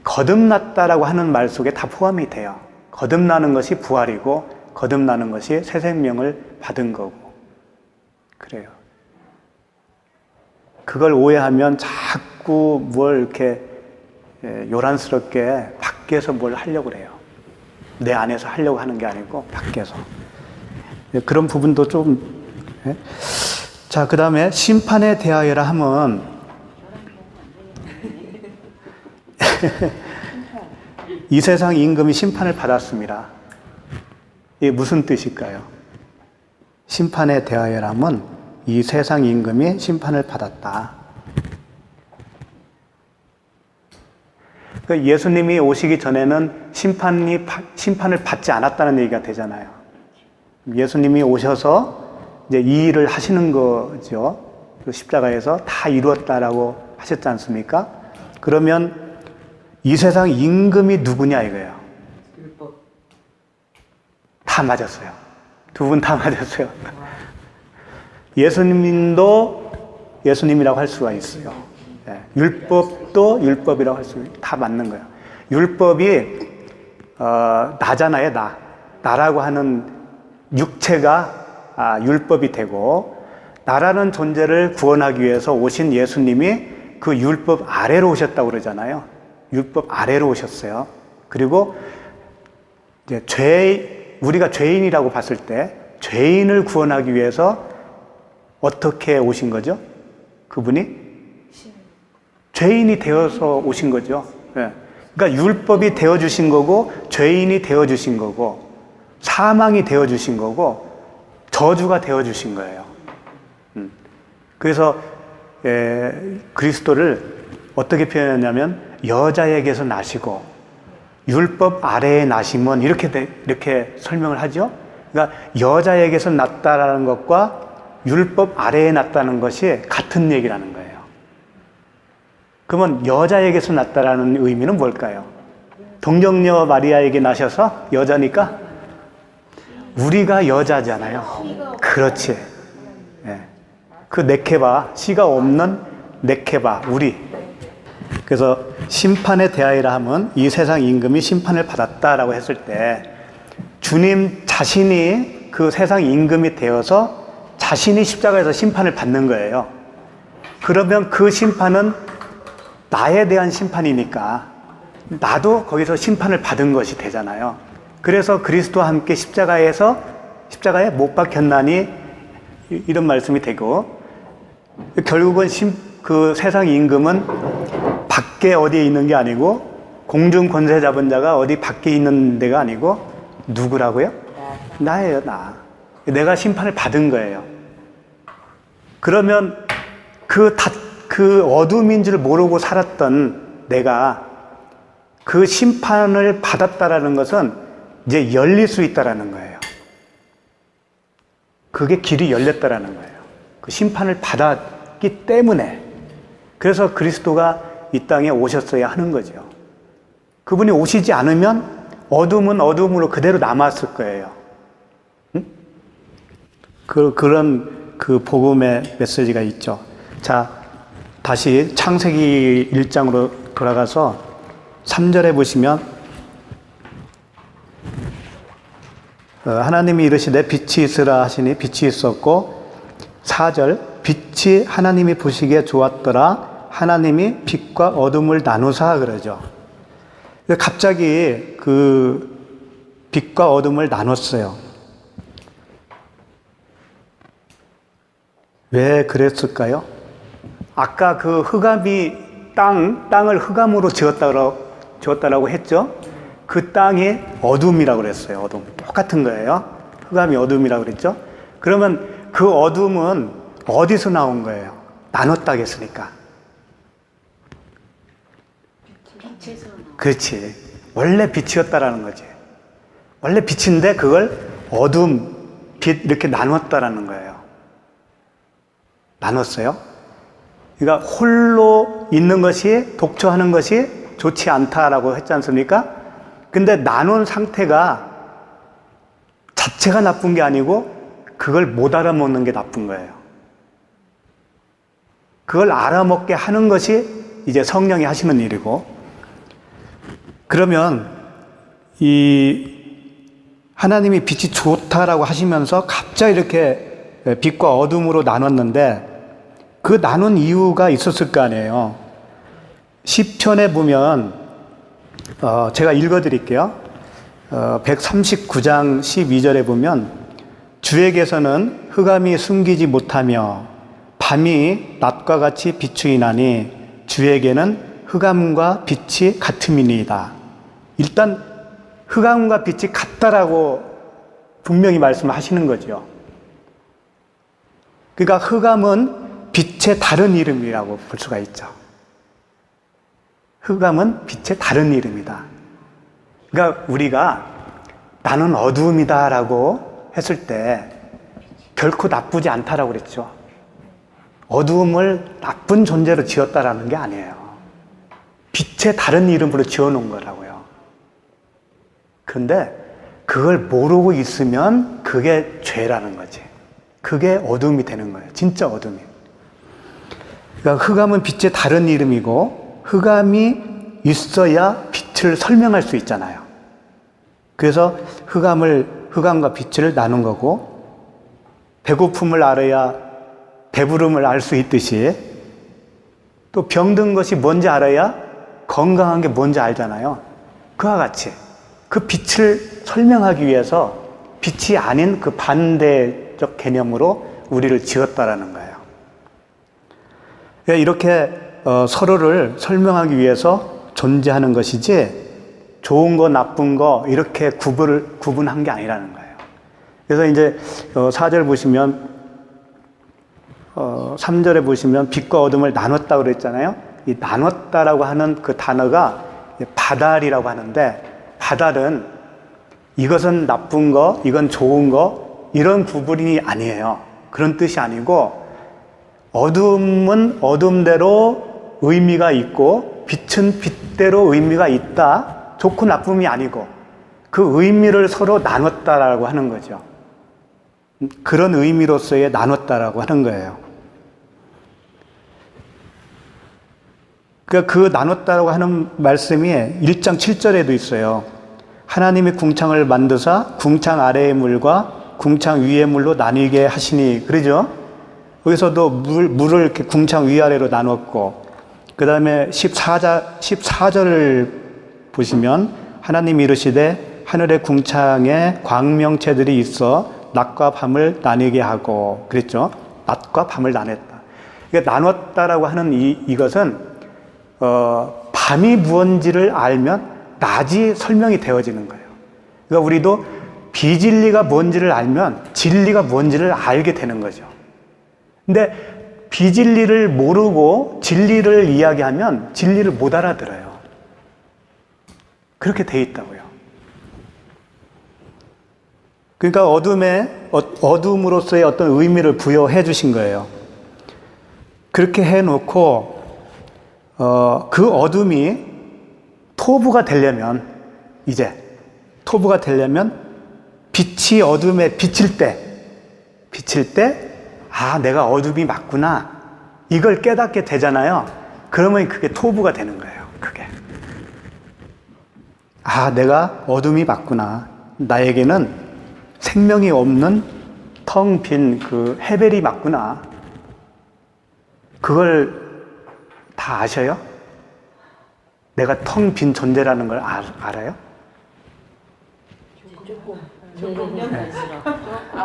Speaker 1: 거듭났다라고 하는 말 속에 다 포함이 돼요. 거듭나는 것이 부활이고 거듭나는 것이 새 생명을 받은 거고 그래요. 그걸 오해하면 자꾸 뭘 이렇게 요란스럽게 밖에서 뭘 하려고 그래요. 내 안에서 하려고 하는 게 아니고 밖에서. 그런 부분도 좀. 자, 그 다음에 심판에 대하여라 하면 이 세상 임금이 심판을 받았습니다. 이게 무슨 뜻일까요? 심판에 대하여라면 이 세상 임금이 심판을 받았다. 그러니까 예수님이 오시기 전에는 심판을 받지 않았다는 얘기가 되잖아요. 예수님이 오셔서 이제 이 일을 하시는 거죠. 그 십자가에서 다 이루었다라고 하셨지 않습니까? 그러면 이 세상 임금이 누구냐 이거예요.
Speaker 3: 율법.
Speaker 1: 다 맞았어요. 두 분 다 맞았어요. 예수님도 예수님이라고 할 수가 있어요. 예, 율법도 율법이라고 할 수 있어요. 다 맞는 거예요. 율법이 나잖아요. 나라고 하는 육체가 율법이 되고, 나라는 존재를 구원하기 위해서 오신 예수님이 그 율법 아래로 오셨다고 그러잖아요. 율법 아래로 오셨어요. 그리고 이제 우리가 죄인이라고 봤을 때 죄인을 구원하기 위해서 어떻게 오신 거죠? 그분이 죄인이 되어서 오신 거죠. 예. 그러니까 율법이 되어주신 거고, 죄인이 되어주신 거고, 사망이 되어주신 거고, 저주가 되어주신 거예요. 그래서 그리스도를 어떻게 표현했냐면, 여자에게서 나시고 율법 아래에 나심은 이렇게 설명을 하죠. 그러니까 여자에게서 났다라는 것과 율법 아래에 났다는 것이 같은 얘기라는 거예요. 그러면 여자에게서 났다라는 의미는 뭘까요? 동정녀 마리아에게 나셔서 여자니까 우리가 여자잖아요. 그렇지. 네. 그 네케바, 씨가 없는 네케바, 우리. 그래서 심판에 대하여라 하면 이 세상 임금이 심판을 받았다라고 했을 때, 주님 자신이 그 세상 임금이 되어서 자신이 십자가에서 심판을 받는 거예요. 그러면 그 심판은 나에 대한 심판이니까 나도 거기서 심판을 받은 것이 되잖아요. 그래서 그리스도와 함께 십자가에 못 박혔나니 이런 말씀이 되고, 결국은 그 세상 임금은 밖에 어디에 있는 게 아니고, 공중 권세 잡은 자가 어디 밖에 있는 데가 아니고 누구라고요? 나예요, 나. 내가 심판을 받은 거예요. 그러면 그 어둠인 줄 모르고 살았던 내가 그 심판을 받았다라는 것은 이제 열릴 수 있다라는 거예요. 그게 길이 열렸다라는 거예요. 그 심판을 받았기 때문에. 그래서 그리스도가 이 땅에 오셨어야 하는 거죠. 그분이 오시지 않으면 어둠은 어둠으로 그대로 남았을 거예요. 응? 그런 그 복음의 메시지가 있죠. 자, 다시 창세기 1장으로 돌아가서 3절에 보시면, 하나님이 이르시되 빛이 있으라 하시니 빛이 있었고, 4절 빛이 하나님이 보시기에 좋았더라. 하나님이 빛과 어둠을 나누사 그러죠. 갑자기 그 빛과 어둠을 나눴어요. 왜 그랬을까요? 아까 그 흑암이 땅을 흑암으로 지었다라고 했죠. 그 땅이 어둠이라고 그랬어요. 어둠. 똑같은 거예요. 흑암이 어둠이라고 그랬죠. 그러면 그 어둠은 어디서 나온 거예요? 나눴다고 했으니까.
Speaker 4: 빛에서 나온.
Speaker 1: 그렇지. 원래 빛이었다라는 거지. 원래 빛인데 그걸 어둠, 빛 이렇게 나눴다라는 거예요. 나눴어요. 그러니까 홀로 있는 것이, 독처하는 것이 좋지 않다라고 했지 않습니까? 근데 나눈 상태가 자체가 나쁜 게 아니고 그걸 못 알아먹는 게 나쁜 거예요. 그걸 알아먹게 하는 것이 이제 성령이 하시는 일이고, 그러면 이 하나님이 빛이 좋다라고 하시면서 갑자기 이렇게 빛과 어둠으로 나눴는데, 그 나눈 이유가 있었을 거 아니에요. 시편에 보면 제가 읽어드릴게요. 139장 12절에 보면, 주에게서는 흑암이 숨기지 못하며 밤이 낮과 같이 비추이나니 주에게는 흑암과 빛이 같음이니이다. 일단 흑암과 빛이 같다라고 분명히 말씀하시는 거죠. 그러니까 흑암은 빛의 다른 이름이라고 볼 수가 있죠. 흑암은 빛의 다른 이름이다. 그러니까 우리가 나는 어두움이다 라고 했을 때 결코 나쁘지 않다라고 그랬죠. 어두움을 나쁜 존재로 지었다라는 게 아니에요. 빛의 다른 이름으로 지어놓은 거라고요. 그런데 그걸 모르고 있으면 그게 죄라는 거지. 그게 어둠이 되는 거예요. 진짜 어둠이. 그러니까 흑암은 빛의 다른 이름이고 흑암이 있어야 빛을 설명할 수 있잖아요. 그래서 흑암과 빛을 나눈 거고 배고픔을 알아야 배부름을 알 수 있듯이 또 병든 것이 뭔지 알아야 건강한 게 뭔지 알잖아요. 그와 같이 그 빛을 설명하기 위해서 빛이 아닌 그 반대적 개념으로 우리를 지었다라는 거예요. 이렇게 서로를 설명하기 위해서 존재하는 것이지 좋은 거 나쁜 거 이렇게 구분한 게 아니라는 거예요. 그래서 이제 4절 보시면 3절에 보시면 빛과 어둠을 나눴다고 그랬잖아요. 이 나눴다라고 하는 그 단어가 바달이라고 하는데 바달은 이것은 나쁜 거, 이건 좋은 거 이런 구분이 아니에요. 그런 뜻이 아니고 어둠은 어둠대로 의미가 있고 빛은 빛대로 의미가 있다. 좋고 나쁨이 아니고 그 의미를 서로 나눴다라고 하는 거죠. 그런 의미로서의 나눴다라고 하는 거예요. 그러니까 그 나눴다라고 하는 말씀이 1장 7절에도 있어요. 하나님이 궁창을 만드사 궁창 아래의 물과 궁창 위의 물로 나뉘게 하시니 그러죠? 여기서도 물을 이렇게 궁창 위아래로 나눴고 그 다음에 14절을 보시면 하나님이 이르시되 하늘의 궁창에 광명체들이 있어 낮과 밤을 나뉘게 하고 그랬죠? 낮과 밤을 나눴다. 그러니까 나눴다라고 하는 이것은 밤이 무언지를 알면 낮이 설명이 되어지는 거예요. 그러니까 우리도 비진리가 뭔지를 알면 진리가 뭔지를 알게 되는 거죠. 근데 비진리를 모르고 진리를 이야기하면 진리를 못 알아들어요. 그렇게 돼 있다고요. 그러니까 어둠으로서의 어떤 의미를 부여해 주신 거예요. 그렇게 해놓고 그 어둠이 토부가 되려면 빛이 어둠에 비칠 때 아, 내가 어둠이 맞구나. 이걸 깨닫게 되잖아요. 그러면 그게 토부가 되는 거예요. 그게. 아, 내가 어둠이 맞구나. 나에게는 생명이 없는 텅 빈 그 헤벨이 맞구나. 그걸 다 아셔요? 내가 텅 빈 존재라는 걸 알아요?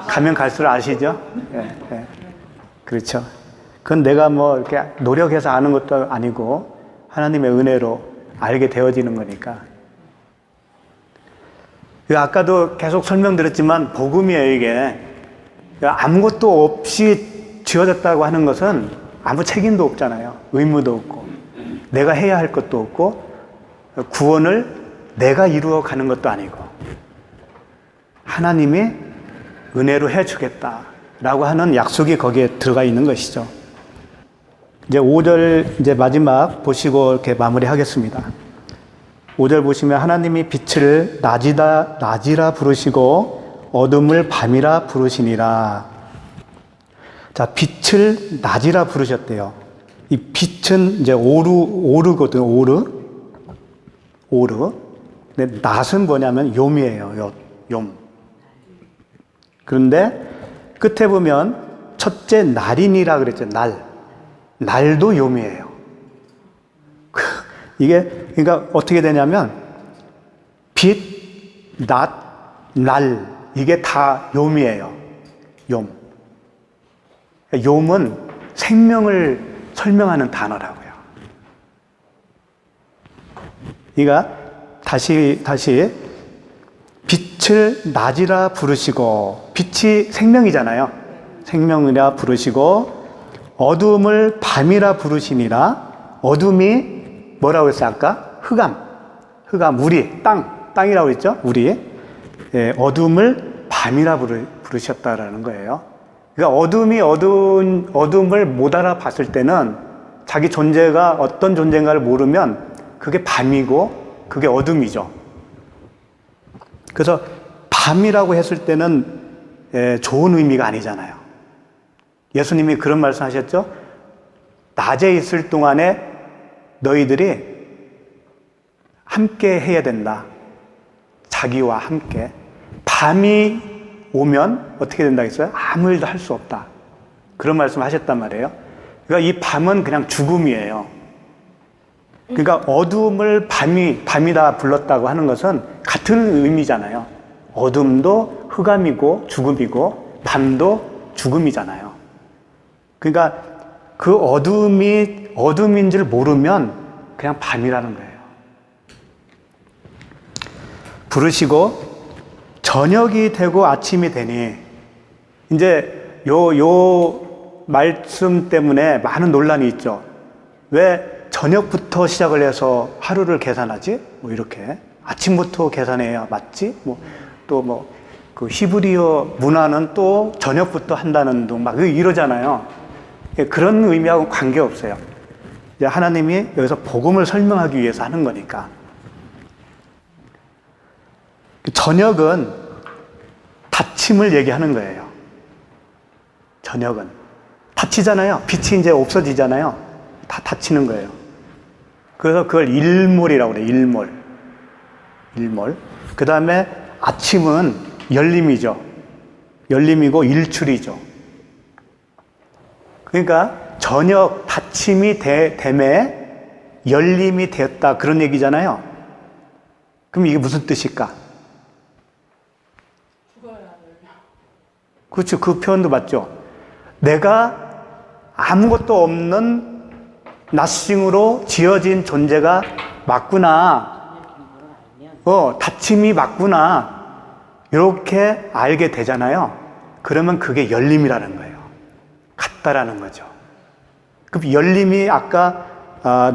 Speaker 1: 가면 갈수록 아시죠? 네, 네. 그렇죠. 그건 내가 뭐 이렇게 노력해서 아는 것도 아니고 하나님의 은혜로 알게 되어지는 거니까. 아까도 계속 설명드렸지만 복음이에요, 이게. 아무것도 없이 지어졌다고 하는 것은 아무 책임도 없잖아요. 의무도 없고. 내가 해야 할 것도 없고 구원을 내가 이루어 가는 것도 아니고 하나님이 은혜로 해주겠다라고 하는 약속이 거기에 들어가 있는 것이죠. 이제 5절 이제 마지막 보시고 이렇게 마무리하겠습니다. 5절 보시면 하나님이 빛을 낮이라 부르시고 어둠을 밤이라 부르시니라. 자, 빛을 낮이라 부르셨대요. 이 빛은 이제 오르거든요. 오르. 근데 낮은 뭐냐면 욤이에요. 욤. 그런데 끝에 보면 첫째 날이니라 그랬죠. 날도 욤이에요. 이게 그러니까 어떻게 되냐면 빛, 낮, 날 이게 다 욤이에요. 욤. 욤은 생명을 설명하는 단어라고요. 그러니까 다시 빛을 낮이라 부르시고, 빛이 생명이잖아요. 생명이라 부르시고 어둠을 밤이라 부르시니라. 어둠이 뭐라고 했어요 아까? 흑암, 우리, 땅이라고 했죠? 우리. 예, 어둠을 밤이라 부르셨다라는 거예요. 그러니까 어둠을 못 알아봤을 때는 자기 존재가 어떤 존재인가를 모르면 그게 밤이고 그게 어둠이죠. 그래서 밤이라고 했을 때는 좋은 의미가 아니잖아요. 예수님이 그런 말씀 하셨죠? 낮에 있을 동안에 너희들이 함께 해야 된다. 자기와 함께. 밤이 오면 어떻게 된다 했어요? 아무 일도 할 수 없다. 그런 말씀을 하셨단 말이에요. 그러니까 이 밤은 그냥 죽음이에요. 그러니까 어둠을 밤이다 불렀다고 하는 것은 같은 의미잖아요. 어둠도 흑암이고 죽음이고 밤도 죽음이잖아요. 그러니까 그 어둠이 어둠인 줄 모르면 그냥 밤이라는 거예요. 부르시고 저녁이 되고 아침이 되니, 이제 요 말씀 때문에 많은 논란이 있죠. 왜 저녁부터 시작을 해서 하루를 계산하지? 뭐 이렇게 아침부터 계산해야 맞지? 그 히브리어 문화는 또 저녁부터 한다는 둥 막 이러잖아요. 그런 의미하고 관계 없어요. 이제 하나님이 여기서 복음을 설명하기 위해서 하는 거니까. 저녁은 닫힘을 얘기하는 거예요. 저녁은 닫히잖아요. 빛이 이제 없어지잖아요. 다 닫히는 거예요. 그래서 그걸 일몰이라고 그래요. 일몰. 그 다음에 아침은 열림이죠. 열림이고 일출이죠. 그러니까 저녁 닫힘이 됨에 열림이 되었다, 그런 얘기잖아요. 그럼 이게 무슨 뜻일까? 그렇죠. 그 표현도 맞죠. 내가 아무것도 없는 나싱으로 지어진 존재가 맞구나. 닫힘이 맞구나. 이렇게 알게 되잖아요. 그러면 그게 열림이라는 거예요. 같다라는 거죠. 그럼 열림이 아까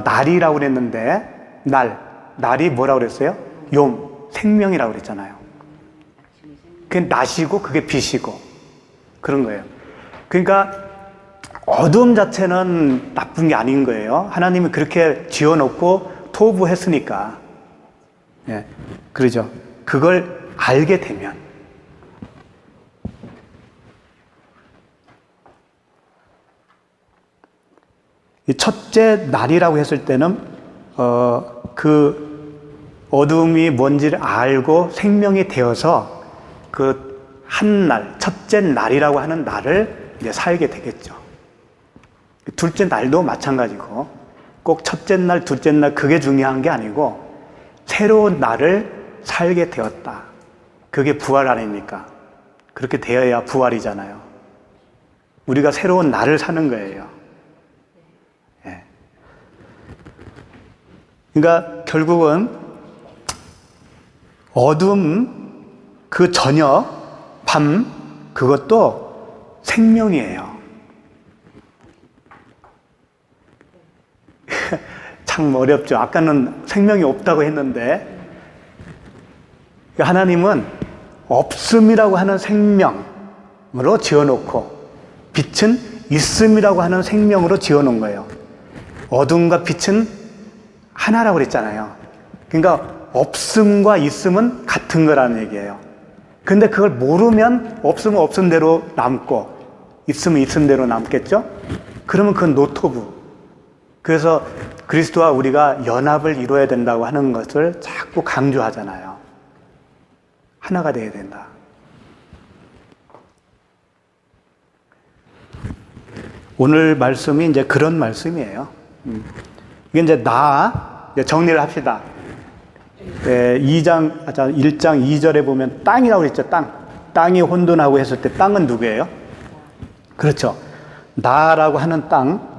Speaker 1: 날이라고 그랬는데, 날이 뭐라고 그랬어요? 생명이라고 그랬잖아요. 그게 낮이고 그게 빛이고 그런 거예요. 그러니까 어둠 자체는 나쁜 게 아닌 거예요. 하나님이 그렇게 지어놓고 토부했으니까. 예, 그러죠. 그걸 알게 되면. 이 첫째 날이라고 했을 때는 그 어둠이 뭔지를 알고 생명이 되어서 그 한 날, 첫째 날이라고 하는 날을 이제 살게 되겠죠. 둘째 날도 마찬가지고, 꼭 첫째 날, 둘째 날 그게 중요한 게 아니고 새로운 날을 살게 되었다. 그게 부활 아닙니까? 그렇게 되어야 부활이잖아요. 우리가 새로운 날을 사는 거예요. 예. 그러니까 결국은 어둠, 그 저녁, 밤, 그것도 생명이에요. 참 어렵죠. 아까는 생명이 없다고 했는데, 하나님은 없음이라고 하는 생명으로 지어놓고 빛은 있음이라고 하는 생명으로 지어놓은 거예요. 어둠과 빛은 하나라고 그랬잖아요. 그러니까 없음과 있음은 같은 거라는 얘기예요. 근데 그걸 모르면 없으면 없은 대로 남고 있으면 있은 대로 남겠죠? 그러면 그건 노토부. 그래서 그리스도와 우리가 연합을 이루어야 된다고 하는 것을 자꾸 강조하잖아요. 하나가 되어야 된다. 오늘 말씀이 이제 그런 말씀이에요. 이게 이제 정리를 합시다. 1장 2절에 보면 땅이라고 그랬죠. 땅이 혼돈하고 했을 때 땅은 누구예요? 그렇죠. 나라고 하는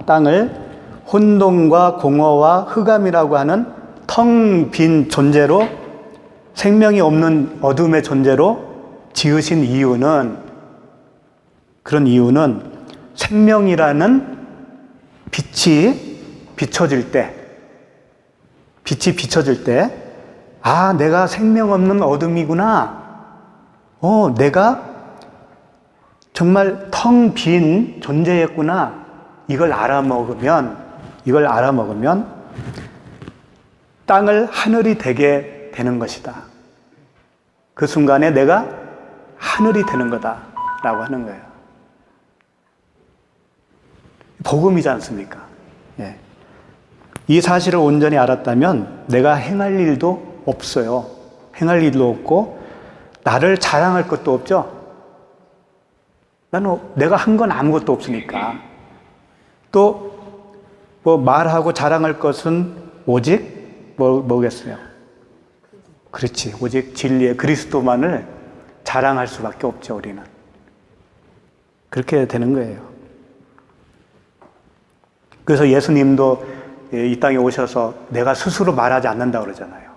Speaker 1: 땅을 혼돈과 공허와 흑암이라고 하는 텅 빈 존재로 생명이 없는 어둠의 존재로 지으신 이유는, 그런 이유는 생명이라는 빛이 비춰질 때, 아, 내가 생명 없는 어둠이구나. 내가 정말 텅 빈 존재였구나. 이걸 알아먹으면 땅을 하늘이 되게 되는 것이다. 그 순간에 내가 하늘이 되는 거다라고 하는 거예요. 복음이지 않습니까? 예. 이 사실을 온전히 알았다면 내가 행할 일도 없어요. 행할 일도 없고 나를 자랑할 것도 없죠. 나는 내가 한 건 아무것도 없으니까. 또 뭐 말하고 자랑할 것은 오직 뭐겠어요? 그렇지. 오직 진리의 그리스도만을 자랑할 수밖에 없죠, 우리는. 그렇게 되는 거예요. 그래서 예수님도 이 땅에 오셔서 내가 스스로 말하지 않는다고 그러잖아요.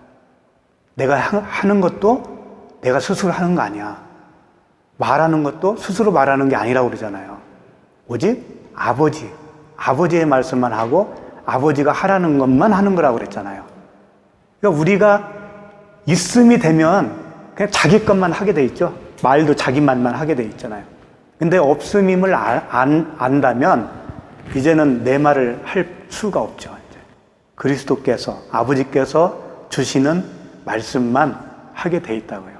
Speaker 1: 내가 하는 것도 내가 스스로 하는 거 아니야. 말하는 것도 스스로 말하는 게 아니라고 그러잖아요. 오직 아버지의 말씀만 하고 아버지가 하라는 것만 하는 거라고 그랬잖아요. 그러니까 우리가 있음이 되면 그냥 자기 것만 하게 돼 있죠. 말도 자기 말만 하게 돼 있잖아요. 근데 없음임을 안다면 이제는 내 말을 할 수가 없죠. 이제. 그리스도께서, 아버지께서 주시는 말씀만 하게 돼 있다고요.